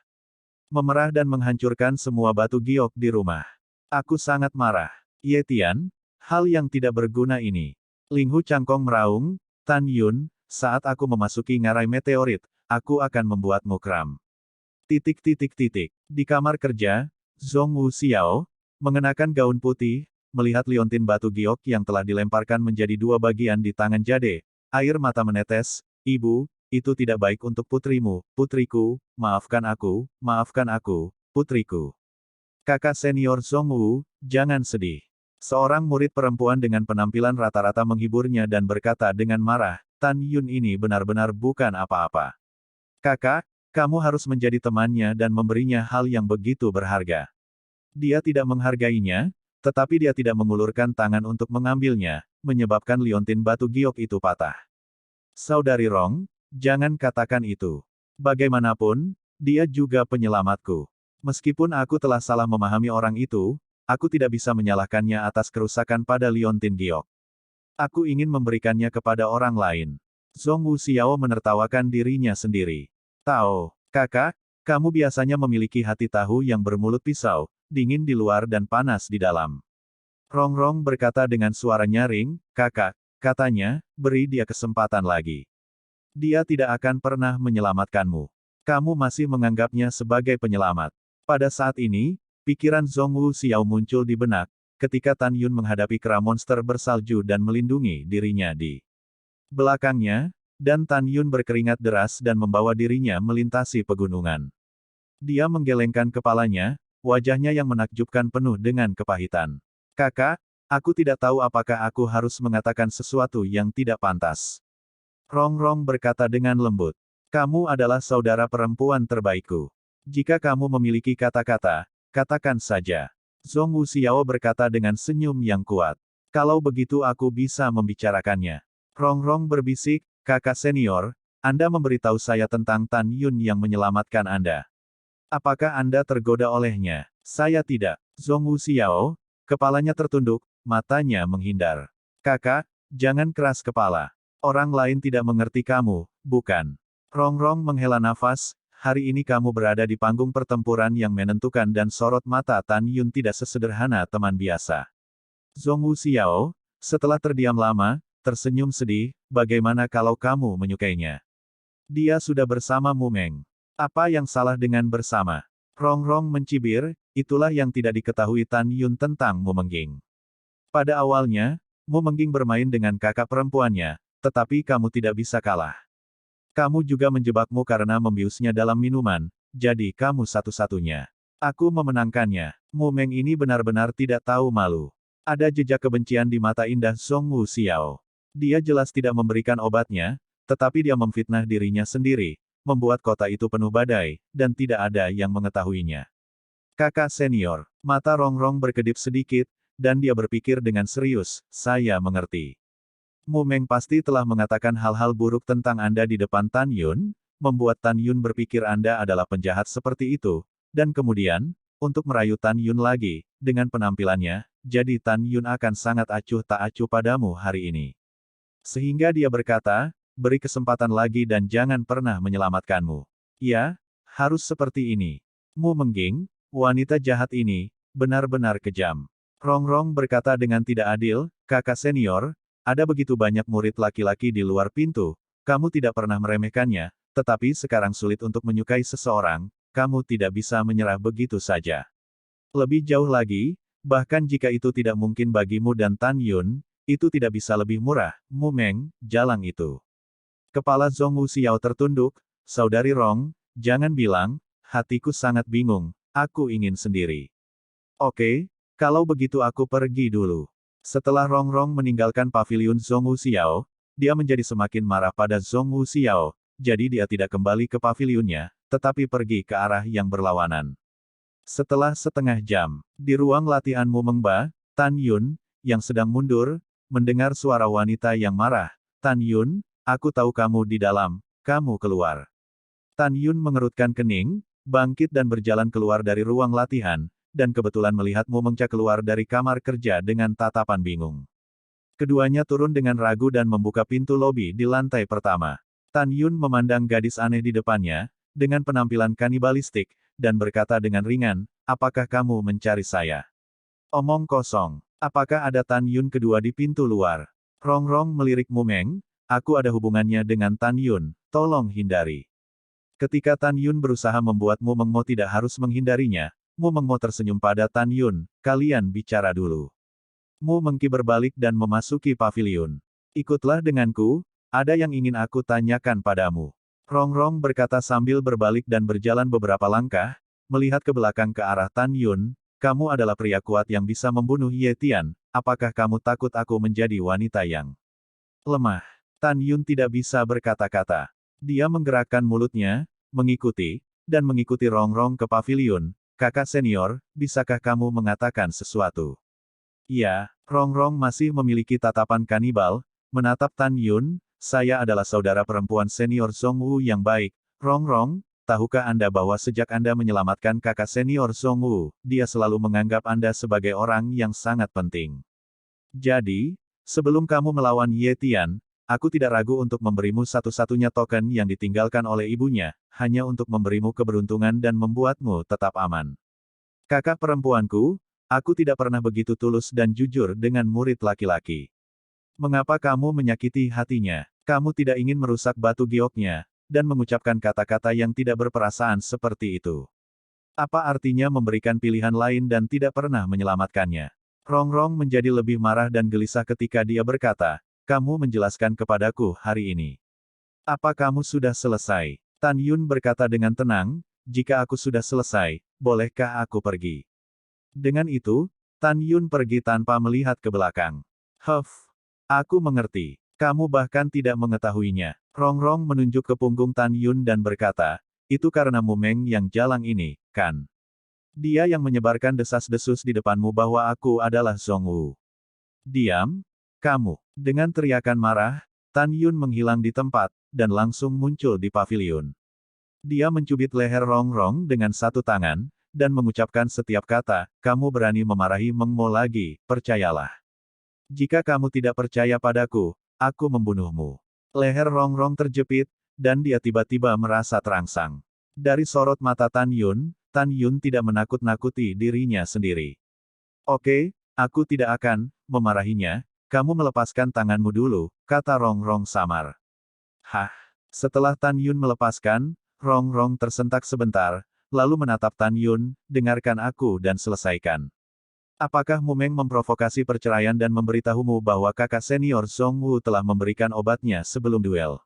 Memerah dan menghancurkan semua batu giok di rumah. Aku sangat marah. Ye Tian, hal yang tidak berguna ini. Ling Hu Changkong meraung, Tan Yun, saat aku memasuki ngarai meteorit, aku akan membuatmu kram. Di kamar kerja, Zhong Wu Xiao, mengenakan gaun putih, melihat liontin batu giok yang telah dilemparkan menjadi 2 bagian di tangan Jade. Air mata menetes, Ibu, itu tidak baik untuk putrimu, putriku, maafkan aku, putriku. Kakak senior Zhong Wu, jangan sedih. Seorang murid perempuan dengan penampilan rata-rata menghiburnya dan berkata dengan marah, Tan Yun ini benar-benar bukan apa-apa. Kakak, kamu harus menjadi temannya dan memberinya hal yang begitu berharga. Dia tidak menghargainya, tetapi dia tidak mengulurkan tangan untuk mengambilnya, menyebabkan liontin batu giok itu patah. Saudari Rong, jangan katakan itu. Bagaimanapun, dia juga penyelamatku. Meskipun aku telah salah memahami orang itu, aku tidak bisa menyalahkannya atas kerusakan pada liontin giok. Aku ingin memberikannya kepada orang lain. Zhong Wuxiao menertawakan dirinya sendiri. Tao, kakak, kamu biasanya memiliki hati tahu yang bermulut pisau, dingin di luar dan panas di dalam. Rongrong berkata dengan suara nyaring, kakak, katanya, beri dia kesempatan lagi. Dia tidak akan pernah menyelamatkanmu. Kamu masih menganggapnya sebagai penyelamat. Pada saat ini, pikiran Zhong Wuxiao muncul di benak, ketika Tan Yun menghadapi kera monster bersalju dan melindungi dirinya di belakangnya, dan Tan Yun berkeringat deras dan membawa dirinya melintasi pegunungan. Dia menggelengkan kepalanya, wajahnya yang menakjubkan penuh dengan kepahitan. Kakak, aku tidak tahu apakah aku harus mengatakan sesuatu yang tidak pantas. Rongrong berkata dengan lembut. Kamu adalah saudara perempuan terbaikku. Jika kamu memiliki kata-kata, katakan saja. Zhong Wuxiao berkata dengan senyum yang kuat. Kalau begitu aku bisa membicarakannya. Rongrong berbisik, kakak senior, Anda memberitahu saya tentang Tan Yun yang menyelamatkan Anda. Apakah Anda tergoda olehnya? Saya tidak. Zhong Wuxiao, kepalanya tertunduk, matanya menghindar. Kakak, jangan keras kepala. Orang lain tidak mengerti kamu, bukan? Rongrong menghela nafas, hari ini kamu berada di panggung pertempuran yang menentukan dan sorot mata Tan Yun tidak sesederhana teman biasa. Zhong Wuxiao, setelah terdiam lama, tersenyum sedih, bagaimana kalau kamu menyukainya? Dia sudah bersama Mu Meng. Apa yang salah dengan bersama? Rongrong mencibir, itulah yang tidak diketahui Tan Yun tentang Mu Mengging. Pada awalnya, Mu Mengging bermain dengan kakak perempuannya, tetapi kamu tidak bisa kalah. Kamu juga menjebakmu karena membiusnya dalam minuman, jadi kamu satu-satunya. Aku memenangkannya. Mu Meng ini benar-benar tidak tahu malu. Ada jejak kebencian di mata indah Zhong Wuxiao. Dia jelas tidak memberikan obatnya, tetapi dia memfitnah dirinya sendiri, membuat kota itu penuh badai, dan tidak ada yang mengetahuinya. Kakak senior, mata Rongrong berkedip sedikit, dan dia berpikir dengan serius, saya mengerti. Mu Meng pasti telah mengatakan hal-hal buruk tentang Anda di depan Tan Yun, membuat Tan Yun berpikir Anda adalah penjahat seperti itu, dan kemudian, untuk merayu Tan Yun lagi, dengan penampilannya, jadi Tan Yun akan sangat acuh tak acuh padamu hari ini. Sehingga dia berkata, beri kesempatan lagi dan jangan pernah menyelamatkanmu. Ya, harus seperti ini. Mu Mengging, wanita jahat ini, benar-benar kejam. Rongrong berkata dengan tidak adil, kakak senior, ada begitu banyak murid laki-laki di luar pintu, kamu tidak pernah meremehkannya, tetapi sekarang sulit untuk menyukai seseorang, kamu tidak bisa menyerah begitu saja. Lebih jauh lagi, bahkan jika itu tidak mungkin bagimu dan Tan Yun, itu tidak bisa lebih murah, Mu Meng, jalang itu. Kepala Zhong Wuxiao tertunduk, saudari Rong, jangan bilang, hatiku sangat bingung, aku ingin sendiri. Oke, kalau begitu aku pergi dulu. Setelah Rongrong meninggalkan paviliun Zhong Wuxiao, dia menjadi semakin marah pada Zhong Wuxiao, jadi dia tidak kembali ke pavilionnya, tetapi pergi ke arah yang berlawanan. Setelah setengah jam, di ruang latihan Mu Mengba, Tan Yun, yang sedang mundur, mendengar suara wanita yang marah. Tan Yun, aku tahu kamu di dalam, kamu keluar. Tan Yun mengerutkan kening, bangkit dan berjalan keluar dari ruang latihan, dan kebetulan melihat Mu Mengca keluar dari kamar kerja dengan tatapan bingung. Keduanya turun dengan ragu dan membuka pintu lobi di lantai pertama. Tan Yun memandang gadis aneh di depannya, dengan penampilan kanibalistik, dan berkata dengan ringan, apakah kamu mencari saya? Omong kosong. Apakah ada Tan Yun kedua di pintu luar? Rongrong melirik Mu Meng, aku ada hubungannya dengan Tan Yun, tolong hindari. Ketika Tan Yun berusaha membuat Mu Mengmo tidak harus menghindarinya, Mu Mengmo tersenyum pada Tan Yun, kalian bicara dulu. Mu Mengki berbalik dan memasuki paviliun. Ikutlah denganku, ada yang ingin aku tanyakan padamu. Rongrong berkata sambil berbalik dan berjalan beberapa langkah, melihat ke belakang ke arah Tan Yun, kamu adalah pria kuat yang bisa membunuh Ye Tian, apakah kamu takut aku menjadi wanita yang lemah? Tan Yun tidak bisa berkata-kata. Dia menggerakkan mulutnya, mengikuti Rongrong ke paviliun. Kakak senior, bisakah kamu mengatakan sesuatu? Iya, Rongrong masih memiliki tatapan kanibal, menatap Tan Yun. Saya adalah saudara perempuan senior Zhongwu yang baik. Rongrong, tahukah Anda bahwa sejak Anda menyelamatkan kakak senior Zhongwu, dia selalu menganggap Anda sebagai orang yang sangat penting. Jadi, sebelum kamu melawan Ye Tian, aku tidak ragu untuk memberimu satu-satunya token yang ditinggalkan oleh ibunya, hanya untuk memberimu keberuntungan dan membuatmu tetap aman. Kakak perempuanku, aku tidak pernah begitu tulus dan jujur dengan murid laki-laki. Mengapa kamu menyakiti hatinya? Kamu tidak ingin merusak batu gioknya, dan mengucapkan kata-kata yang tidak berperasaan seperti itu. Apa artinya memberikan pilihan lain dan tidak pernah menyelamatkannya? Rongrong menjadi lebih marah dan gelisah ketika dia berkata, kamu menjelaskan kepadaku hari ini. Apa kamu sudah selesai? Tan Yun berkata dengan tenang, jika aku sudah selesai, bolehkah aku pergi? Dengan itu, Tan Yun pergi tanpa melihat ke belakang. Aku mengerti. Kamu bahkan tidak mengetahuinya. Rongrong menunjuk ke punggung Tan Yun dan berkata, itu karena Mumeng yang jalang ini, kan? Dia yang menyebarkan desas-desus di depanmu bahwa aku adalah Zhongwu. Diam, kamu. Dengan teriakan marah, Tan Yun menghilang di tempat, dan langsung muncul di paviliun. Dia mencubit leher Rongrong dengan satu tangan, dan mengucapkan setiap kata, kamu berani memarahi Meng Mo lagi, percayalah. Jika kamu tidak percaya padaku, aku membunuhmu. Leher Rongrong terjepit, dan dia tiba-tiba merasa terangsang. Dari sorot mata Tan Yun tidak menakut-nakuti dirinya sendiri. Oke, aku tidak akan memarahinya, kamu melepaskan tanganmu dulu, kata Rongrong samar. Hah? Setelah Tan Yun melepaskan, Rongrong tersentak sebentar, lalu menatap Tan Yun, dengarkan aku dan selesaikan. Apakah Mumeng memprovokasi perceraian dan memberitahumu bahwa kakak senior Zhongwu telah memberikan obatnya sebelum duel?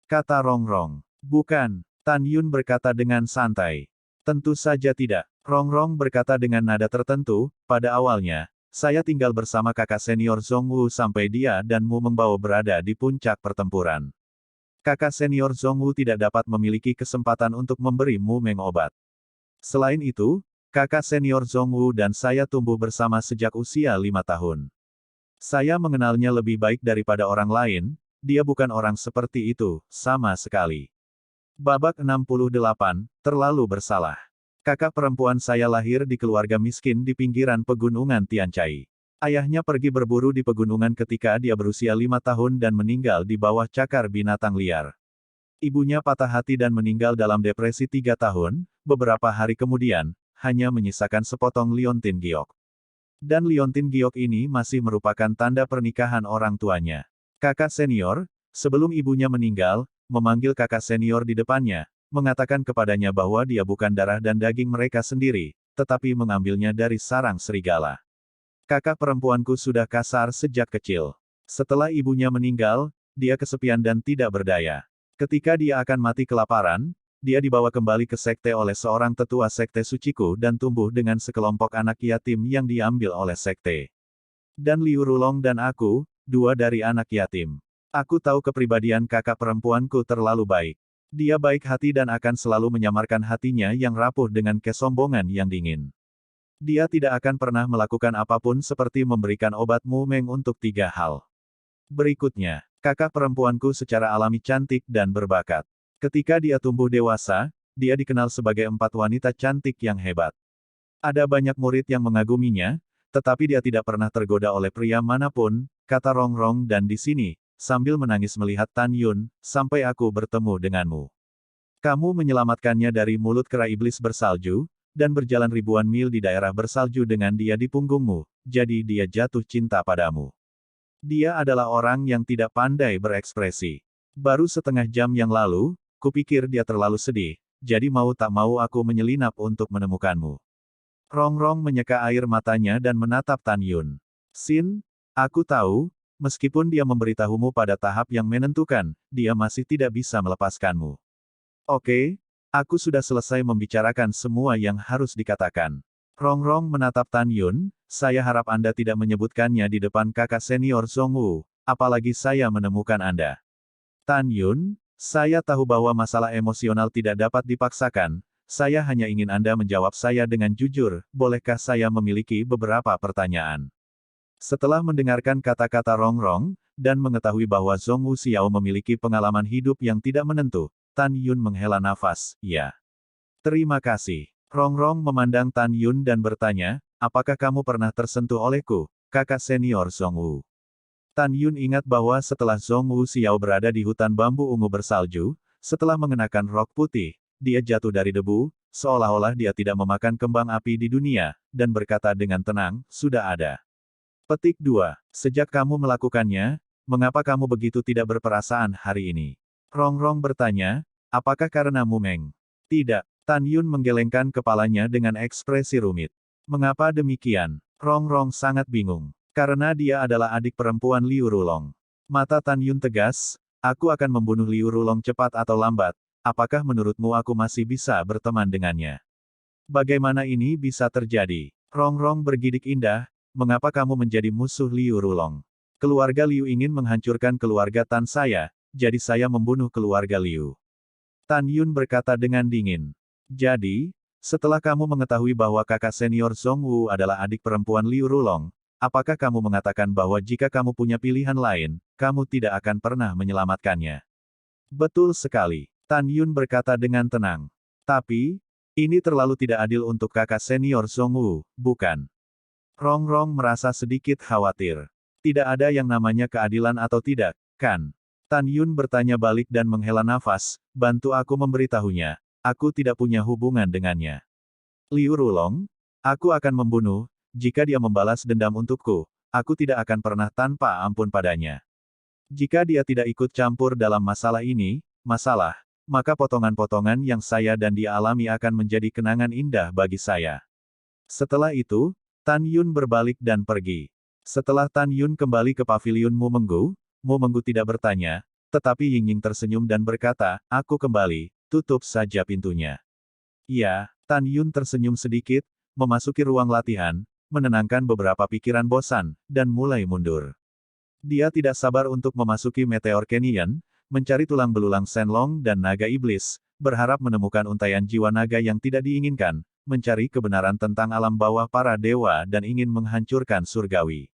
Kata Rongrong. Bukan, Tan Yun berkata dengan santai. Tentu saja tidak. Rongrong berkata dengan nada tertentu, pada awalnya, saya tinggal bersama kakak senior Zhongwu sampai dia dan Mumeng Bao berada di puncak pertempuran. Kakak senior Zhongwu tidak dapat memiliki kesempatan untuk memberi Mumeng obat. Selain itu, kakak senior Zhongwu dan saya tumbuh bersama sejak usia 5 tahun. Saya mengenalnya lebih baik daripada orang lain, dia bukan orang seperti itu, sama sekali. Babak 68, terlalu bersalah. Kakak perempuan saya lahir di keluarga miskin di pinggiran pegunungan Tianchai. Ayahnya pergi berburu di pegunungan ketika dia berusia 5 tahun dan meninggal di bawah cakar binatang liar. Ibunya patah hati dan meninggal dalam depresi 3 tahun, beberapa hari kemudian, hanya menyisakan sepotong liontin giok. Dan liontin giok ini masih merupakan tanda pernikahan orang tuanya. Kakak senior, sebelum ibunya meninggal, memanggil kakak senior di depannya, mengatakan kepadanya bahwa dia bukan darah dan daging mereka sendiri, tetapi mengambilnya dari sarang serigala. Kakak perempuanku sudah kasar sejak kecil. Setelah ibunya meninggal, dia kesepian dan tidak berdaya. Ketika dia akan mati kelaparan, dia dibawa kembali ke sekte oleh seorang tetua sekte suciku dan tumbuh dengan sekelompok anak yatim yang diambil oleh sekte. Dan Liu Rulong dan aku, 2 dari anak yatim. Aku tahu kepribadian kakak perempuanku terlalu baik. Dia baik hati dan akan selalu menyamarkan hatinya yang rapuh dengan kesombongan yang dingin. Dia tidak akan pernah melakukan apapun seperti memberikan obat Mumeng untuk 3 hal. Berikutnya, kakak perempuanku secara alami cantik dan berbakat. Ketika dia tumbuh dewasa, dia dikenal sebagai 4 wanita cantik yang hebat. Ada banyak murid yang mengaguminya, tetapi dia tidak pernah tergoda oleh pria manapun, kata Rongrong dan di sini, sambil menangis melihat Tan Yun, sampai aku bertemu denganmu. Kamu menyelamatkannya dari mulut kera iblis bersalju, dan berjalan ribuan mil di daerah bersalju dengan dia di punggungmu, jadi dia jatuh cinta padamu. Dia adalah orang yang tidak pandai berekspresi. Baru setengah jam yang lalu, kupikir dia terlalu sedih, jadi mau tak mau aku menyelinap untuk menemukanmu. Rongrong menyeka air matanya dan menatap Tan Yun. Sin, aku tahu, meskipun dia memberitahumu pada tahap yang menentukan, dia masih tidak bisa melepaskanmu. Oke, aku sudah selesai membicarakan semua yang harus dikatakan. Rongrong menatap Tan Yun, saya harap Anda tidak menyebutkannya di depan kakak senior Zhongwu, apalagi saya menemukan Anda. Tan Yun, Saya tahu bahwa masalah emosional tidak dapat dipaksakan, saya hanya ingin Anda menjawab saya dengan jujur, bolehkah saya memiliki beberapa pertanyaan? Setelah mendengarkan kata-kata Rongrong, dan mengetahui bahwa Zhong Wuxiao memiliki pengalaman hidup yang tidak menentu, Tan Yun menghela nafas, ya. Terima kasih. Rongrong memandang Tan Yun dan bertanya, apakah kamu pernah tersentuh olehku, kakak senior Zhong Wu? Tan Yun ingat bahwa setelah Zhong Wuxiao berada di hutan bambu ungu bersalju, setelah mengenakan rok putih, dia jatuh dari debu, seolah-olah dia tidak memakan kembang api di dunia, dan berkata dengan tenang, sudah ada. Petik 2. Sejak kamu melakukannya, mengapa kamu begitu tidak berperasaan hari ini? Rongrong bertanya, apakah karena Mumeng? Tidak. Tan Yun menggelengkan kepalanya dengan ekspresi rumit. Mengapa demikian? Rongrong sangat bingung. Karena dia adalah adik perempuan Liu Rulong. Mata Tan Yun tegas, aku akan membunuh Liu Rulong cepat atau lambat, apakah menurutmu aku masih bisa berteman dengannya? Bagaimana ini bisa terjadi? Rongrong bergidik indah, mengapa kamu menjadi musuh Liu Rulong? Keluarga Liu ingin menghancurkan keluarga Tan saya, jadi saya membunuh keluarga Liu. Tan Yun berkata dengan dingin. Jadi, setelah kamu mengetahui bahwa kakak senior Zhong Wu adalah adik perempuan Liu Rulong, apakah kamu mengatakan bahwa jika kamu punya pilihan lain, kamu tidak akan pernah menyelamatkannya? Betul sekali. Tan Yun berkata dengan tenang. Tapi, ini terlalu tidak adil untuk kakak senior Zhong Wu, bukan? Rongrong merasa sedikit khawatir. Tidak ada yang namanya keadilan atau tidak, kan? Tan Yun bertanya balik dan menghela nafas, bantu aku memberitahunya, aku tidak punya hubungan dengannya. Liu Rulong, aku akan membunuh, jika dia membalas dendam untukku, aku tidak akan pernah tanpa ampun padanya. Jika dia tidak ikut campur dalam masalah ini, maka potongan-potongan yang saya dan dia alami akan menjadi kenangan indah bagi saya. Setelah itu, Tan Yun berbalik dan pergi. Setelah Tan Yun kembali ke paviliun Mu Menggu tidak bertanya, tetapi Ying Ying tersenyum dan berkata, aku kembali, tutup saja pintunya. Ya, Tan Yun tersenyum sedikit, memasuki ruang latihan, menenangkan beberapa pikiran bosan, dan mulai mundur. Dia tidak sabar untuk memasuki Meteor Canyon, mencari tulang belulang Shenlong dan naga iblis, berharap menemukan untaian jiwa naga yang tidak diinginkan, mencari kebenaran tentang alam bawah para dewa dan ingin menghancurkan surgawi.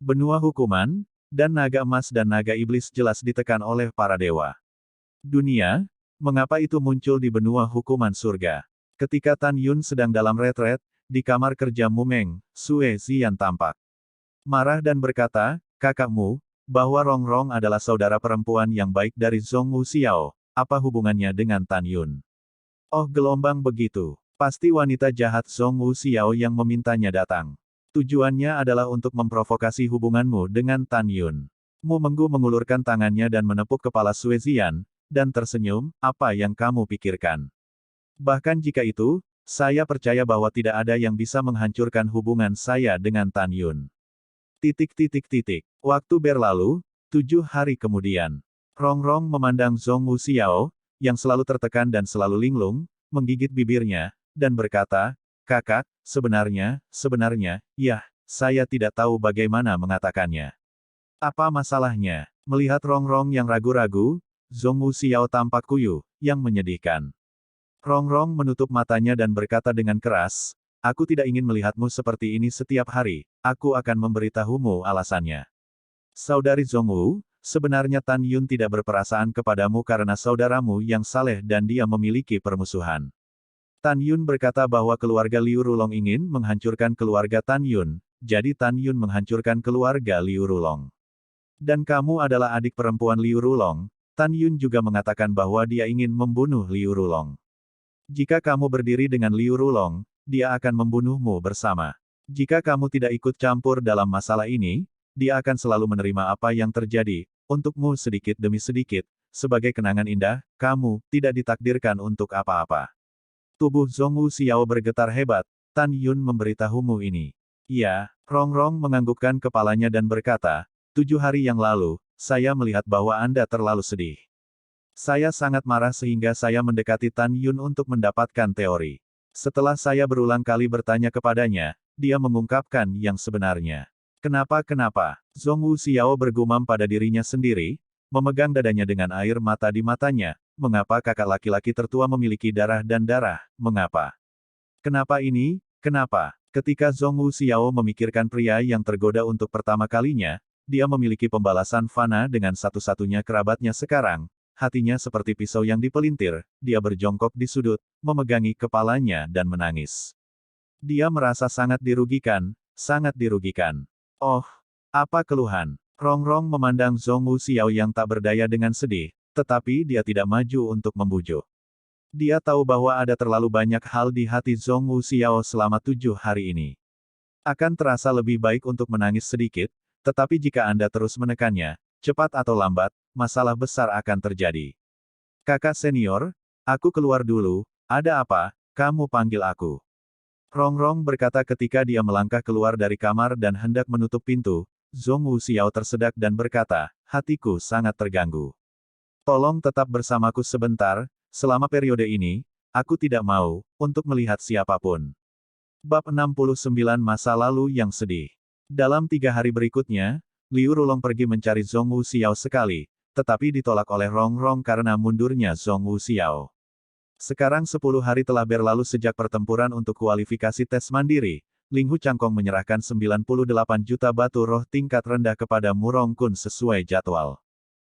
Benua hukuman, dan naga emas dan naga iblis jelas ditekan oleh para dewa. Dunia, mengapa itu muncul di benua hukuman surga? Ketika Tan Yun sedang dalam retret, di kamar kerja Mumeng, Sue Ziyan tampak marah dan berkata, kakakmu, bahwa Rongrong adalah saudara perempuan yang baik dari Zhong Wuxiao, apa hubungannya dengan Tan Yun? Oh gelombang begitu, pasti wanita jahat Zhong Wuxiao yang memintanya datang. Tujuannya adalah untuk memprovokasi hubunganmu dengan Tan Yun. Mu Menggu mengulurkan tangannya dan menepuk kepala Sue Ziyan, dan tersenyum, apa yang kamu pikirkan? Bahkan jika itu, saya percaya bahwa tidak ada yang bisa menghancurkan hubungan saya dengan Tan Yun. Waktu berlalu, 7 hari kemudian. Rongrong memandang Zhong Wuxiao, yang selalu tertekan dan selalu linglung, menggigit bibirnya, dan berkata, kakak, sebenarnya, ya, saya tidak tahu bagaimana mengatakannya. Apa masalahnya? Melihat Rongrong yang ragu-ragu, Zhong Wuxiao tampak kuyuh, yang menyedihkan. Rongrong menutup matanya dan berkata dengan keras, aku tidak ingin melihatmu seperti ini setiap hari, aku akan memberitahumu alasannya. Saudari Zhong Wu, sebenarnya Tan Yun tidak berperasaan kepadamu karena saudaramu yang saleh dan dia memiliki permusuhan. Tan Yun berkata bahwa keluarga Liu Rulong ingin menghancurkan keluarga Tan Yun, jadi Tan Yun menghancurkan keluarga Liu Rulong. Dan kamu adalah adik perempuan Liu Rulong, Tan Yun juga mengatakan bahwa dia ingin membunuh Liu Rulong. Jika kamu berdiri dengan Liu Rulong, dia akan membunuhmu bersama. Jika kamu tidak ikut campur dalam masalah ini, dia akan selalu menerima apa yang terjadi, untukmu sedikit demi sedikit, sebagai kenangan indah, kamu tidak ditakdirkan untuk apa-apa. Tubuh Zhong Wuxiao bergetar hebat, Tan Yun memberitahumu ini. Ya, Rongrong menganggukkan kepalanya dan berkata, 7 hari yang lalu, saya melihat bahwa Anda terlalu sedih. Saya sangat marah sehingga saya mendekati Tan Yun untuk mendapatkan teori. Setelah saya berulang kali bertanya kepadanya, dia mengungkapkan yang sebenarnya. Kenapa? Zhong Wuxiao bergumam pada dirinya sendiri, memegang dadanya dengan air mata di matanya. Mengapa kakak laki-laki tertua memiliki darah dan darah? Mengapa? Kenapa ini? Kenapa? Ketika Zhong Wuxiao memikirkan pria yang tergoda untuk pertama kalinya, dia memiliki pembalasan fana dengan satu-satunya kerabatnya sekarang. Hatinya seperti pisau yang dipelintir, dia berjongkok di sudut, memegangi kepalanya dan menangis. Dia merasa sangat dirugikan, sangat dirugikan. Oh, apa keluhan? Rongrong memandang Zhong Wuxiao yang tak berdaya dengan sedih, tetapi dia tidak maju untuk membujuk. Dia tahu bahwa ada terlalu banyak hal di hati Zhong Wuxiao selama 7 hari ini. Akan terasa lebih baik untuk menangis sedikit, tetapi jika Anda terus menekannya, cepat atau lambat, masalah besar akan terjadi. Kakak senior, aku keluar dulu, ada apa, kamu panggil aku. Rongrong berkata ketika dia melangkah keluar dari kamar dan hendak menutup pintu. Zhong Wuxiao tersedak dan berkata, hatiku sangat terganggu. Tolong tetap bersamaku sebentar, selama periode ini, aku tidak mau, untuk melihat siapapun. Bab 69 Masa Lalu yang Sedih. Dalam 3 hari berikutnya, Liu Rulong pergi mencari Zhong Wuxiao sekali, tetapi ditolak oleh Rongrong karena mundurnya Zhong Wuxiao. Sekarang 10 hari telah berlalu sejak pertempuran untuk kualifikasi tes mandiri. Ling Hu Changkong menyerahkan 98 juta batu roh tingkat rendah kepada Murong Kun sesuai jadwal.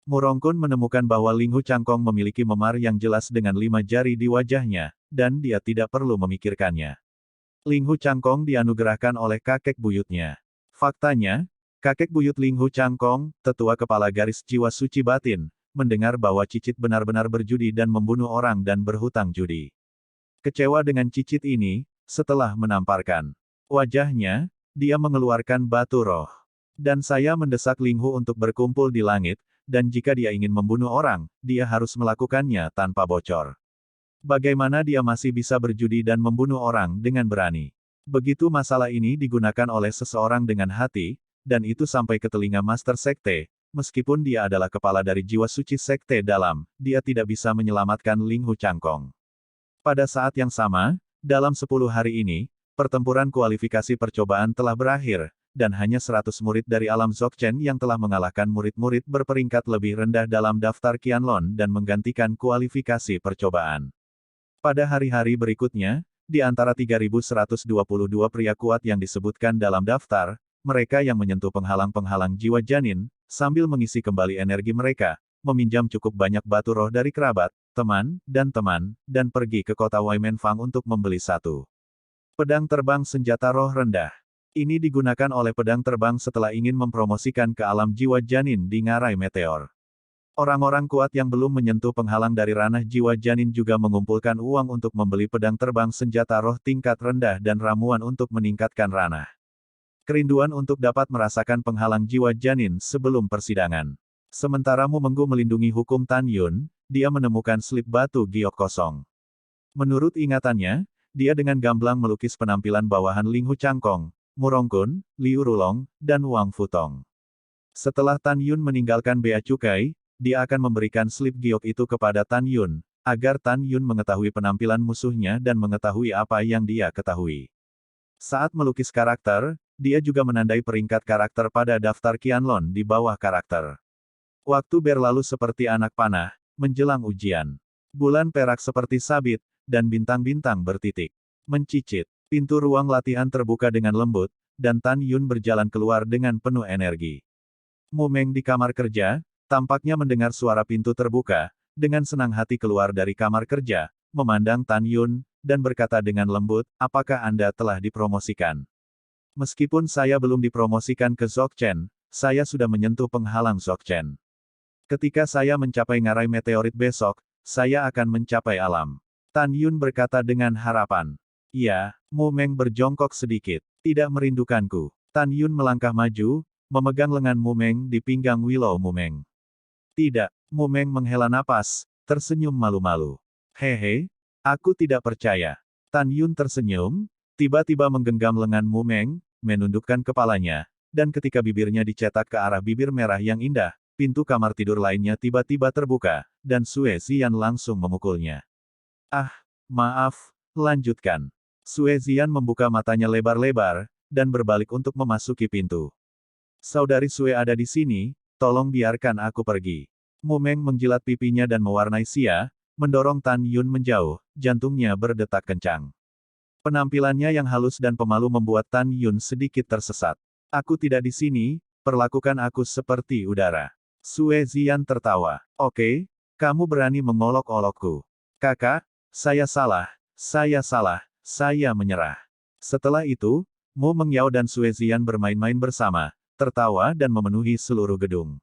Murong Kun menemukan bahwa Ling Hu Changkong memiliki memar yang jelas dengan 5 jari di wajahnya, dan dia tidak perlu memikirkannya. Ling Hu Changkong dianugerahkan oleh kakek buyutnya. Faktanya, kakek buyut Ling Hu Changkong, tetua kepala garis jiwa suci batin, mendengar bahwa Cicit benar-benar berjudi dan membunuh orang dan berhutang judi. Kecewa dengan Cicit ini, setelah menamparkan wajahnya, dia mengeluarkan batu roh. Dan saya mendesak Ling Hu untuk berkumpul di langit, dan jika dia ingin membunuh orang, dia harus melakukannya tanpa bocor. Bagaimana dia masih bisa berjudi dan membunuh orang dengan berani? Begitu masalah ini digunakan oleh seseorang dengan hati, dan itu sampai ke telinga Master Sekte, meskipun dia adalah kepala dari jiwa suci Sekte dalam, dia tidak bisa menyelamatkan Ling Hu Changkong. Pada saat yang sama, dalam 10 hari ini, pertempuran kualifikasi percobaan telah berakhir, dan hanya 100 murid dari alam Dzogchen yang telah mengalahkan murid-murid berperingkat lebih rendah dalam daftar Qianlong dan menggantikan kualifikasi percobaan. Pada hari-hari berikutnya, di antara 3.122 pria kuat yang disebutkan dalam daftar, mereka yang menyentuh penghalang-penghalang jiwa janin, sambil mengisi kembali energi mereka, meminjam cukup banyak batu roh dari kerabat, teman, dan pergi ke kota Waimenfang untuk membeli satu pedang terbang senjata roh rendah. Ini digunakan oleh pedang terbang setelah ingin mempromosikan ke alam jiwa janin di ngarai meteor. Orang-orang kuat yang belum menyentuh penghalang dari ranah jiwa janin juga mengumpulkan uang untuk membeli pedang terbang senjata roh tingkat rendah dan ramuan untuk meningkatkan ranah. Kerinduan untuk dapat merasakan penghalang jiwa janin sebelum persidangan. Sementara Mu Menggu melindungi hukum Tan Yun, dia menemukan slip batu giok kosong. Menurut ingatannya, dia dengan gamblang melukis penampilan bawahan Ling Hu Changkong, Murong Kun, Liu Rulong, dan Wang Futong. Setelah Tan Yun meninggalkan Bea Cukai, dia akan memberikan slip giok itu kepada Tan Yun, agar Tan Yun mengetahui penampilan musuhnya dan mengetahui apa yang dia ketahui. Saat melukis karakter, dia juga menandai peringkat karakter pada daftar Qianlong di bawah karakter. Waktu berlalu seperti anak panah, menjelang ujian. Bulan perak seperti sabit, dan bintang-bintang bertitik. Mencicit. Pintu ruang latihan terbuka dengan lembut, dan Tan Yun berjalan keluar dengan penuh energi. Mu Meng di kamar kerja, tampaknya mendengar suara pintu terbuka, dengan senang hati keluar dari kamar kerja, memandang Tan Yun, dan berkata dengan lembut, apakah Anda telah dipromosikan? Meskipun saya belum dipromosikan ke Dzogchen, saya sudah menyentuh penghalang Dzogchen. Ketika saya mencapai ngarai meteorit besok, saya akan mencapai alam. Tan Yun berkata dengan harapan. Iya, Mu Meng berjongkok sedikit. Tidak merindukanku. Tan Yun melangkah maju, memegang lengan Mu Meng di pinggang Willow Mu Meng. Tidak, Mu Meng menghela napas, tersenyum malu-malu. Hehe, aku tidak percaya. Tan Yun tersenyum, tiba-tiba menggenggam lengan Mu Meng, menundukkan kepalanya, dan ketika bibirnya dicetak ke arah bibir merah yang indah, pintu kamar tidur lainnya tiba-tiba terbuka, dan Sue Ziyan langsung memukulnya. Ah, maaf, lanjutkan. Sue Ziyan membuka matanya lebar-lebar, dan berbalik untuk memasuki pintu. Saudari Sue ada di sini, tolong biarkan aku pergi. Mu Meng menjilat pipinya dan mewarnai Xia, mendorong Tan Yun menjauh, jantungnya berdetak kencang. Penampilannya yang halus dan pemalu membuat Tan Yun sedikit tersesat. Aku tidak di sini, perlakukan aku seperti udara. Sue Zian tertawa. Oke, kamu berani mengolok-olokku. Kakak, saya salah, saya menyerah. Setelah itu, Mu Mengyao dan Sue Zian bermain-main bersama, tertawa dan memenuhi seluruh gedung.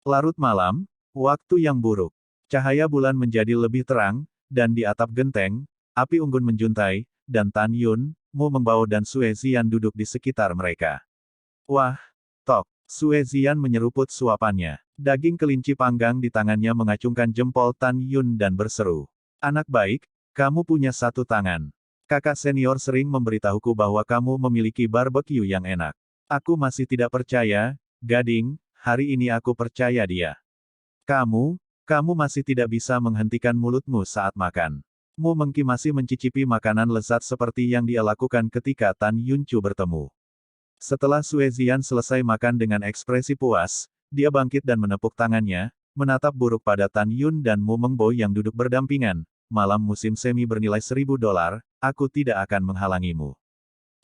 Larut malam, waktu yang buruk. Cahaya bulan menjadi lebih terang, dan di atap genteng, api unggun menjuntai, dan Tan Yun, Mu Mengbao dan Sue Zian duduk di sekitar mereka. Wah, Tok, Sue Zian menyeruput suapannya. Daging kelinci panggang di tangannya mengacungkan jempol Tan Yun dan berseru. Anak baik, kamu punya satu tangan. Kakak senior sering memberitahuku bahwa kamu memiliki barbeque yang enak. Aku masih tidak percaya, Gading, hari ini aku percaya dia. Kamu masih tidak bisa menghentikan mulutmu saat makan. Mu Mengki masih mencicipi makanan lezat seperti yang dia lakukan ketika Tan Yuncu bertemu. Setelah Sue Zian selesai makan dengan ekspresi puas, dia bangkit dan menepuk tangannya, menatap buruk pada Tan Yun dan Mu Mengbo yang duduk berdampingan. Malam musim semi bernilai $1.000, aku tidak akan menghalangimu.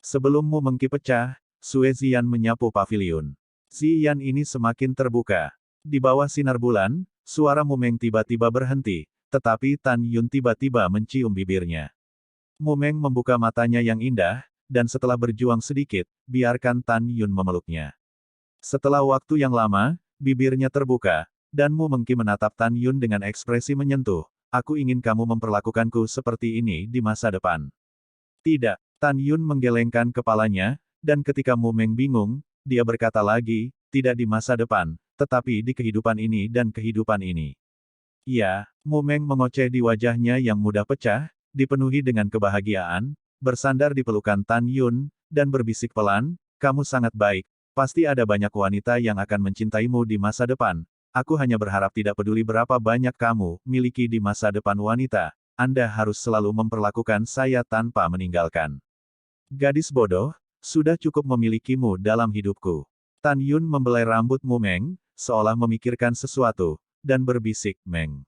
Sebelum Mu Mengki pecah, Sue Zian menyapu paviliun. Zian ini semakin terbuka. Di bawah sinar bulan, suara Mu Meng tiba-tiba berhenti, tetapi Tan Yun tiba-tiba mencium bibirnya. Mu Meng membuka matanya yang indah, dan setelah berjuang sedikit, biarkan Tan Yun memeluknya. Setelah waktu yang lama, bibirnya terbuka, dan Mu Mengki menatap Tan Yun dengan ekspresi menyentuh. Aku ingin kamu memperlakukanku seperti ini di masa depan. Tidak, Tan Yun menggelengkan kepalanya, dan ketika Mu Meng bingung, dia berkata lagi, tidak di masa depan, tetapi di kehidupan ini dan kehidupan ini. Ya, Mu Meng mengoceh di wajahnya yang mudah pecah, dipenuhi dengan kebahagiaan, bersandar di pelukan Tan Yun, dan berbisik pelan, kamu sangat baik, pasti ada banyak wanita yang akan mencintaimu di masa depan. Aku hanya berharap tidak peduli berapa banyak kamu miliki di masa depan wanita, Anda harus selalu memperlakukan saya tanpa meninggalkan. Gadis bodoh, sudah cukup memilikimu dalam hidupku. Tan Yun membelai rambut Mu Meng, seolah memikirkan sesuatu, dan berbisik, Meng.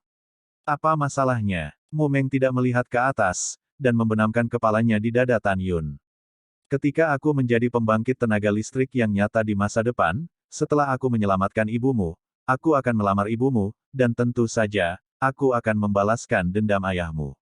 Apa masalahnya? Mu Meng tidak melihat ke atas, dan membenamkan kepalanya di dada Tan Yun. Ketika aku menjadi pembangkit tenaga listrik yang nyata di masa depan, setelah aku menyelamatkan ibumu, aku akan melamar ibumu, dan tentu saja, aku akan membalaskan dendam ayahmu.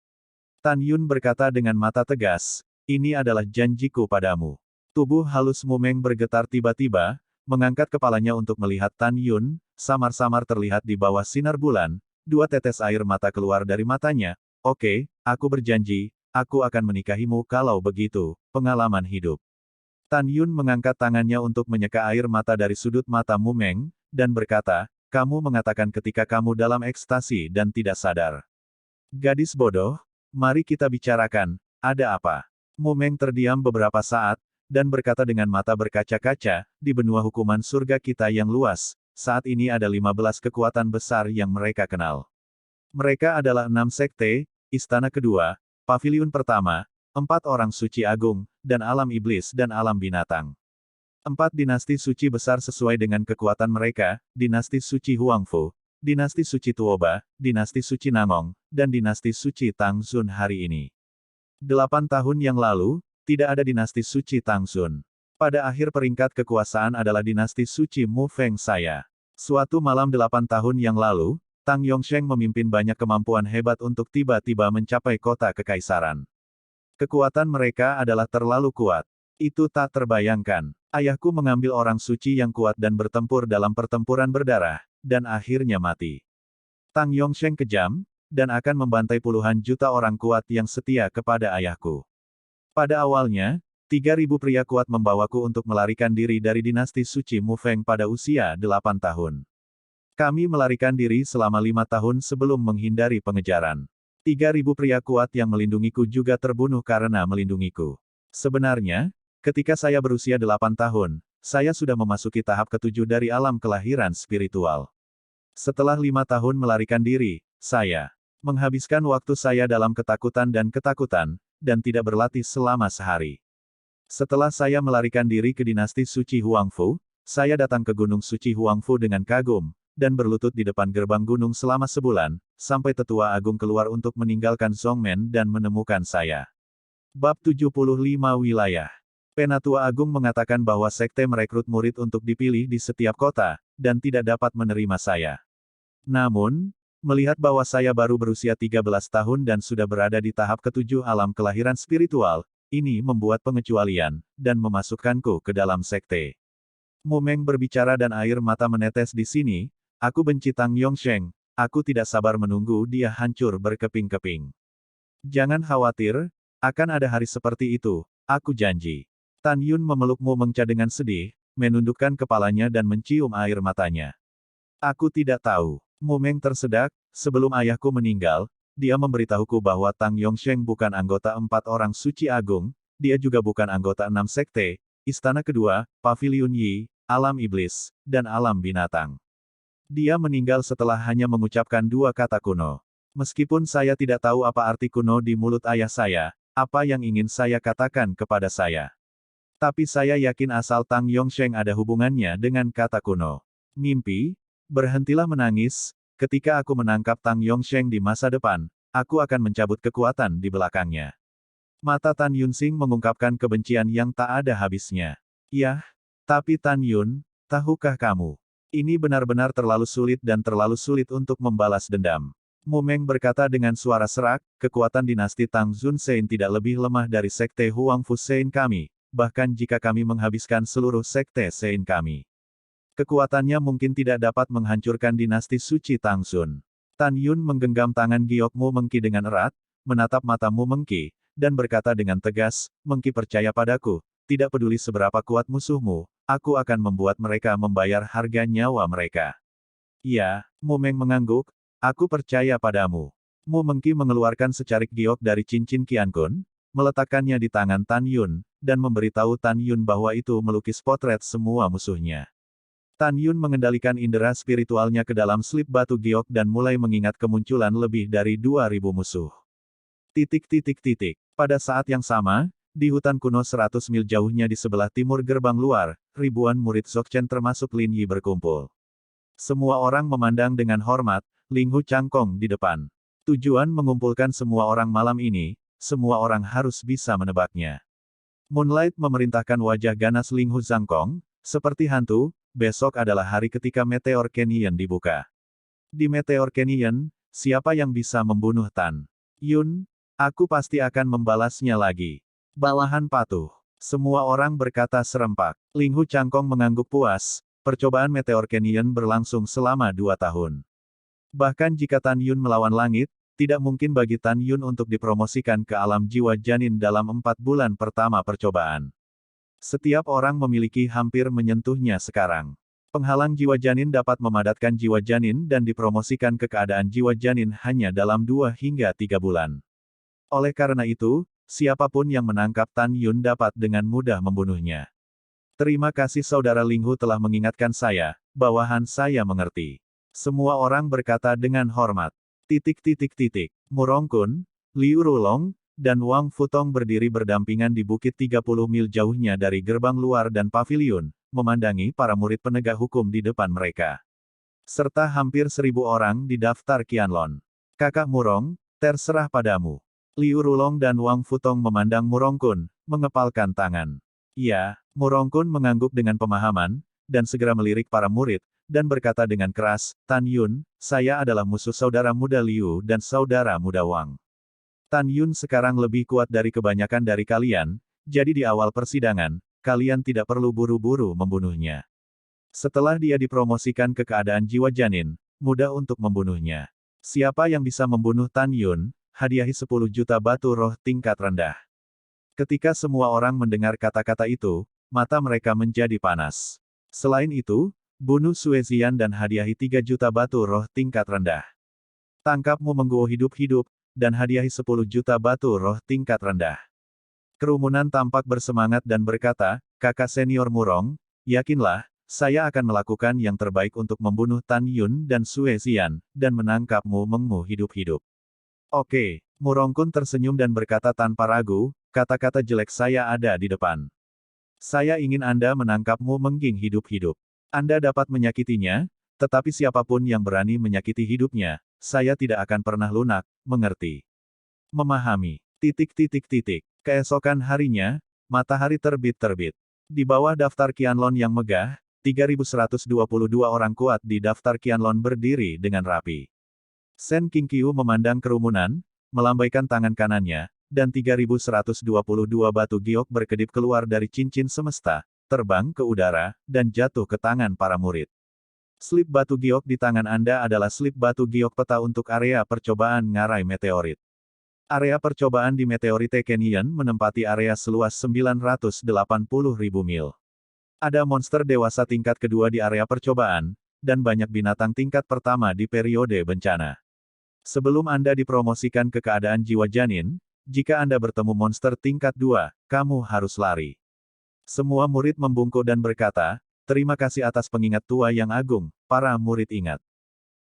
Tan Yun berkata dengan mata tegas, ini adalah janjiku padamu. Tubuh halus Mu Meng bergetar tiba-tiba, mengangkat kepalanya untuk melihat Tan Yun, samar-samar terlihat di bawah sinar bulan, 2 tetes air mata keluar dari matanya. Oke, aku berjanji, aku akan menikahimu kalau begitu, pengalaman hidup. Tan Yun mengangkat tangannya untuk menyeka air mata dari sudut mata Mu Meng, dan berkata, kamu mengatakan ketika kamu dalam ekstasi dan tidak sadar. Gadis bodoh, mari kita bicarakan, ada apa? Mu Meng terdiam beberapa saat, dan berkata dengan mata berkaca-kaca, di benua hukuman surga kita yang luas, saat ini ada 15 kekuatan besar yang mereka kenal. Mereka adalah 6 sekte, istana kedua, paviliun pertama, 4 orang suci agung, dan alam iblis dan alam binatang. 4 dinasti suci besar sesuai dengan kekuatan mereka, dinasti suci Huangfu, dinasti suci Tuoba, dinasti suci Nangong, dan dinasti suci Tangzun hari ini. 8 tahun yang lalu, tidak ada dinasti suci Tangzun. Pada akhir peringkat kekuasaan adalah dinasti suci Mu Feng saya. Suatu malam 8 tahun yang lalu, Tang Yongsheng memimpin banyak kemampuan hebat untuk tiba-tiba mencapai kota kekaisaran. Kekuatan mereka adalah terlalu kuat. Itu tak terbayangkan. Ayahku mengambil orang suci yang kuat dan bertempur dalam pertempuran berdarah, dan akhirnya mati. Tang Yongsheng kejam, dan akan membantai puluhan juta orang kuat yang setia kepada ayahku. Pada awalnya, 3.000 pria kuat membawaku untuk melarikan diri dari dinasti suci Mu Feng pada usia 8 tahun. Kami melarikan diri selama 5 tahun sebelum menghindari pengejaran. 3.000 pria kuat yang melindungiku juga terbunuh karena melindungiku. Sebenarnya, ketika saya berusia 8 tahun, saya sudah memasuki tahap ke-7 dari alam kelahiran spiritual. Setelah 5 tahun melarikan diri, saya menghabiskan waktu saya dalam ketakutan, dan tidak berlatih selama sehari. Setelah saya melarikan diri ke dinasti suci Huangfu, saya datang ke Gunung Suci Huangfu dengan kagum, dan berlutut di depan gerbang gunung selama sebulan, sampai tetua agung keluar untuk meninggalkan Zhongmen dan menemukan saya. Bab 75 Wilayah. Penatua Agung mengatakan bahwa sekte merekrut murid untuk dipilih di setiap kota, dan tidak dapat menerima saya. Namun, melihat bahwa saya baru berusia 13 tahun dan sudah berada di tahap ketujuh alam kelahiran spiritual, ini membuat pengecualian, dan memasukkanku ke dalam sekte. Mu Meng berbicara dan air mata menetes di sini. Aku benci Tang Yongsheng, aku tidak sabar menunggu dia hancur berkeping-keping. Jangan khawatir, akan ada hari seperti itu, aku janji. Tan Yun memeluk Mu Mengca dengan sedih, menundukkan kepalanya dan mencium air matanya. Aku tidak tahu. Mu Meng tersedak, sebelum ayahku meninggal, dia memberitahuku bahwa Tang Yongsheng bukan anggota 4 orang suci agung, dia juga bukan anggota 6 sekte, istana kedua, pavilion Yi, alam iblis, dan alam binatang. Dia meninggal setelah hanya mengucapkan 2 kata kuno. Meskipun saya tidak tahu apa arti kuno di mulut ayah saya, apa yang ingin saya katakan kepada saya. Tapi saya yakin asal Tang Yongsheng ada hubungannya dengan kata kuno. Mimpi, berhentilah menangis, ketika aku menangkap Tang Yongsheng di masa depan, aku akan mencabut kekuatan di belakangnya. Mata Tan Yunsing mengungkapkan kebencian yang tak ada habisnya. Yah, tapi Tan Yun, tahukah kamu? Ini benar-benar terlalu sulit dan terlalu sulit untuk membalas dendam. Mu Meng berkata dengan suara serak, kekuatan dinasti Tang Zun Sein tidak lebih lemah dari sekte Huang Fu Sein kami, bahkan jika kami menghabiskan seluruh sekte Sein kami. Kekuatannya mungkin tidak dapat menghancurkan dinasti suci Tang Zun. Tan Yun menggenggam tangan giok Mu Mengki dengan erat, menatap mata Mu Mengki, dan berkata dengan tegas, Mengki percaya padaku, tidak peduli seberapa kuat musuhmu, aku akan membuat mereka membayar harga nyawa mereka. Iya, Mu Meng mengangguk, aku percaya padamu. Mu Mengki mengeluarkan secarik giok dari cincin Qiankun, meletakkannya di tangan Tan Yun, dan memberitahu Tan Yun bahwa itu melukis potret semua musuhnya. Tan Yun mengendalikan indera spiritualnya ke dalam slip batu giok dan mulai mengingat kemunculan lebih dari 2.000 musuh. Pada saat yang sama, di hutan kuno 100 mil jauhnya di sebelah timur gerbang luar, ribuan murid Dzogchen termasuk Lin Yi berkumpul. Semua orang memandang dengan hormat, Ling Hu cangkong di depan. Tujuan mengumpulkan semua orang malam ini, semua orang harus bisa menebaknya. Moonlight memerintahkan wajah ganas Ling Hu Zhangkong, seperti hantu, besok adalah hari ketika Meteor Canyon dibuka. Di Meteor Canyon, siapa yang bisa membunuh Tan Yun? Aku pasti akan membalasnya lagi. Bawahan patuh. Semua orang berkata serempak. Ling Hu cangkong mengangguk puas, percobaan Meteor Canyon berlangsung selama 2 tahun. Bahkan jika Tan Yun melawan langit, tidak mungkin bagi Tan Yun untuk dipromosikan ke alam jiwa janin dalam 4 bulan pertama percobaan. Setiap orang memiliki hampir menyentuhnya sekarang. Penghalang jiwa janin dapat memadatkan jiwa janin dan dipromosikan ke keadaan jiwa janin hanya dalam 2 hingga 3 bulan. Oleh karena itu, siapapun yang menangkap Tan Yun dapat dengan mudah membunuhnya. Terima kasih saudara Ling Hu telah mengingatkan saya, bawahan saya mengerti. Semua orang berkata dengan hormat. Murong Kun, Liu Rulong, dan Wang Futong berdiri berdampingan di bukit 30 mil jauhnya dari gerbang luar dan pavilion, memandangi para murid penegak hukum di depan mereka. Serta hampir 1.000 orang di daftar Qianlong. Kakak Murong, terserah padamu. Liu Rulong dan Wang Futong memandang Murong Kun, mengepalkan tangan. Ya, Murong Kun mengangguk dengan pemahaman, dan segera melirik para murid, dan berkata dengan keras, Tan Yun, saya adalah musuh saudara muda Liu dan saudara muda Wang. Tan Yun sekarang lebih kuat dari kebanyakan dari kalian, jadi di awal persidangan, kalian tidak perlu buru-buru membunuhnya. Setelah dia dipromosikan ke keadaan jiwa janin, mudah untuk membunuhnya. Siapa yang bisa membunuh Tan Yun, hadiahi 10 juta batu roh tingkat rendah. Ketika semua orang mendengar kata-kata itu, mata mereka menjadi panas. Selain itu, bunuh Suezian dan hadiahi 3 juta batu roh tingkat rendah. Tangkapmu mengguo hidup-hidup, dan hadiahi 10 juta batu roh tingkat rendah. Kerumunan tampak bersemangat dan berkata, kakak senior Murong, yakinlah, saya akan melakukan yang terbaik untuk membunuh Tan Yun dan Suezian, dan menangkapmu Mengmu hidup-hidup. Oke, Murong Kun tersenyum dan berkata tanpa ragu, kata-kata jelek saya ada di depan. Saya ingin Anda menangkapmu Mengging hidup-hidup. Anda dapat menyakitinya, Tetapi siapapun yang berani menyakiti hidupnya, saya tidak akan pernah lunak, mengerti. Memahami. Keesokan harinya, matahari terbit-terbit. Di bawah daftar Qianlong yang megah, 3.122 orang kuat di daftar Qianlong berdiri dengan rapi. Shen Qingqiu memandang kerumunan, melambaikan tangan kanannya, dan 3.122 batu giok berkedip keluar dari cincin semesta, terbang ke udara, dan jatuh ke tangan para murid. Slip batu giok di tangan Anda adalah slip batu giok peta untuk area percobaan ngarai meteorit. Area percobaan di Meteorite Canyon menempati area seluas 980.000 mil. Ada monster dewasa tingkat kedua di area percobaan, dan banyak binatang tingkat pertama di periode bencana. Sebelum Anda dipromosikan ke keadaan jiwa janin, jika Anda bertemu monster tingkat 2, kamu harus lari. Semua murid membungkuk dan berkata, "Terima kasih atas pengingat tua yang agung," para murid ingat.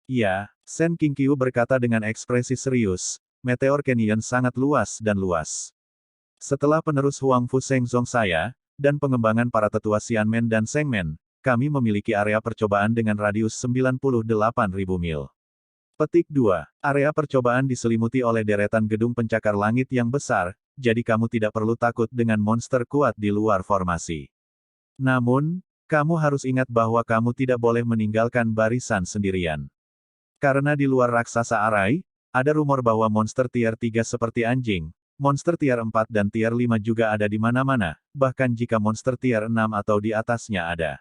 "Ya," Shen Qingqiu berkata dengan ekspresi serius, "Meteor Canyon sangat luas dan luas. Setelah penerus Huang Fu Shengzong saya, dan pengembangan para tetua Xianmen dan Shengmen, kami memiliki area percobaan dengan radius 98.000 mil. Petik 2. Area percobaan diselimuti oleh deretan gedung pencakar langit yang besar, jadi kamu tidak perlu takut dengan monster kuat di luar formasi. Namun, kamu harus ingat bahwa kamu tidak boleh meninggalkan barisan sendirian. Karena di luar raksasa arai, ada rumor bahwa monster tier 3 seperti anjing, monster tier 4 dan tier 5 juga ada di mana-mana, bahkan jika monster tier 6 atau di atasnya ada."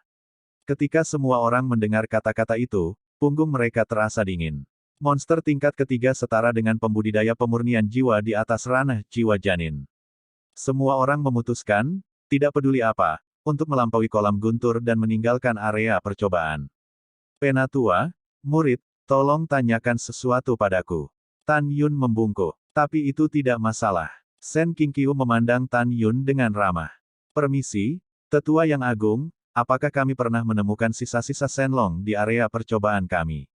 Ketika semua orang mendengar kata-kata itu, punggung mereka terasa dingin. Monster tingkat ketiga setara dengan pembudidaya pemurnian jiwa di atas ranah jiwa janin. Semua orang memutuskan, tidak peduli apa, untuk melampaui kolam guntur dan meninggalkan area percobaan. "Penatua, murid, tolong tanyakan sesuatu padaku." Tan Yun membungkuk. "Tapi itu tidak masalah." Shen Qingqiu memandang Tan Yun dengan ramah. "Permisi, tetua yang agung, apakah kami pernah menemukan sisa-sisa Shenlong di area percobaan kami?"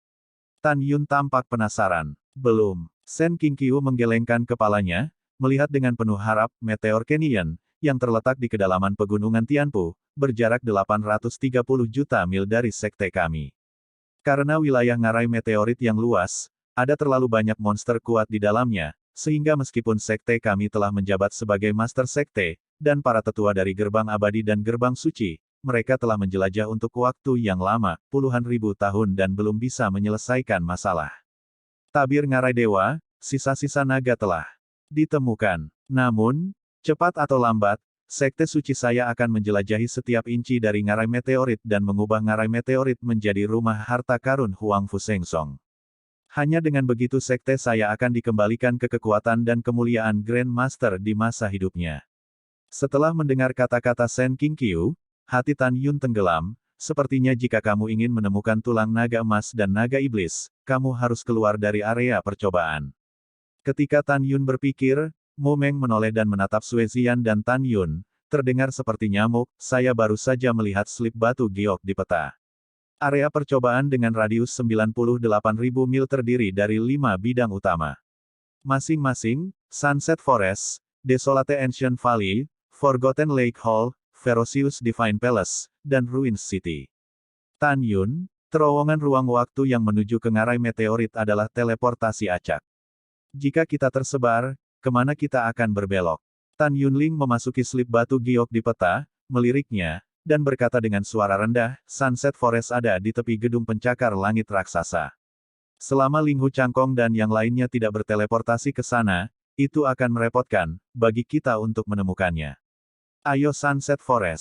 Tan Yun tampak penasaran. "Belum." Shen Qingqiu menggelengkan kepalanya, melihat dengan penuh harap Meteor Canyon, yang terletak di kedalaman pegunungan Tianpu, berjarak 830 juta mil dari sekte kami. Karena wilayah ngarai meteorit yang luas, ada terlalu banyak monster kuat di dalamnya, sehingga meskipun sekte kami telah menjabat sebagai master sekte, dan para tetua dari gerbang abadi dan gerbang suci, mereka telah menjelajah untuk waktu yang lama, puluhan ribu tahun dan belum bisa menyelesaikan masalah. Tabir ngarai dewa, sisa-sisa naga telah ditemukan. Namun, cepat atau lambat, sekte suci saya akan menjelajahi setiap inci dari ngarai meteorit dan mengubah ngarai meteorit menjadi rumah harta karun Huang Fu Shengzong. Hanya dengan begitu sekte saya akan dikembalikan ke kekuatan dan kemuliaan Grand Master di masa hidupnya. Setelah mendengar kata-kata Shen Qingqiu, hati Tan Yun tenggelam. "Sepertinya jika kamu ingin menemukan tulang naga emas dan naga iblis, kamu harus keluar dari area percobaan." Ketika Tan Yun berpikir, Mu Meng menoleh dan menatap Sui Ziyan dan Tan Yun, terdengar seperti nyamuk, "Saya baru saja melihat slip batu giok di peta. Area percobaan dengan radius 98.000 mil terdiri dari 5 bidang utama. Masing-masing, Sunset Forest, Desolate Ancient Valley, Forgotten Lake Hall, Ferocious Divine Palace, dan Ruins City." Tan Yun, terowongan ruang waktu yang menuju ke ngarai meteorit adalah teleportasi acak. Jika kita tersebar, kemana kita akan berbelok? Tan Yunling memasuki slip batu giok di peta, meliriknya, dan berkata dengan suara rendah, "Sunset Forest ada di tepi gedung pencakar langit raksasa. Selama Ling Hu Changkong dan yang lainnya tidak berteleportasi ke sana, itu akan merepotkan bagi kita untuk menemukannya. Ayo Sunset Forest."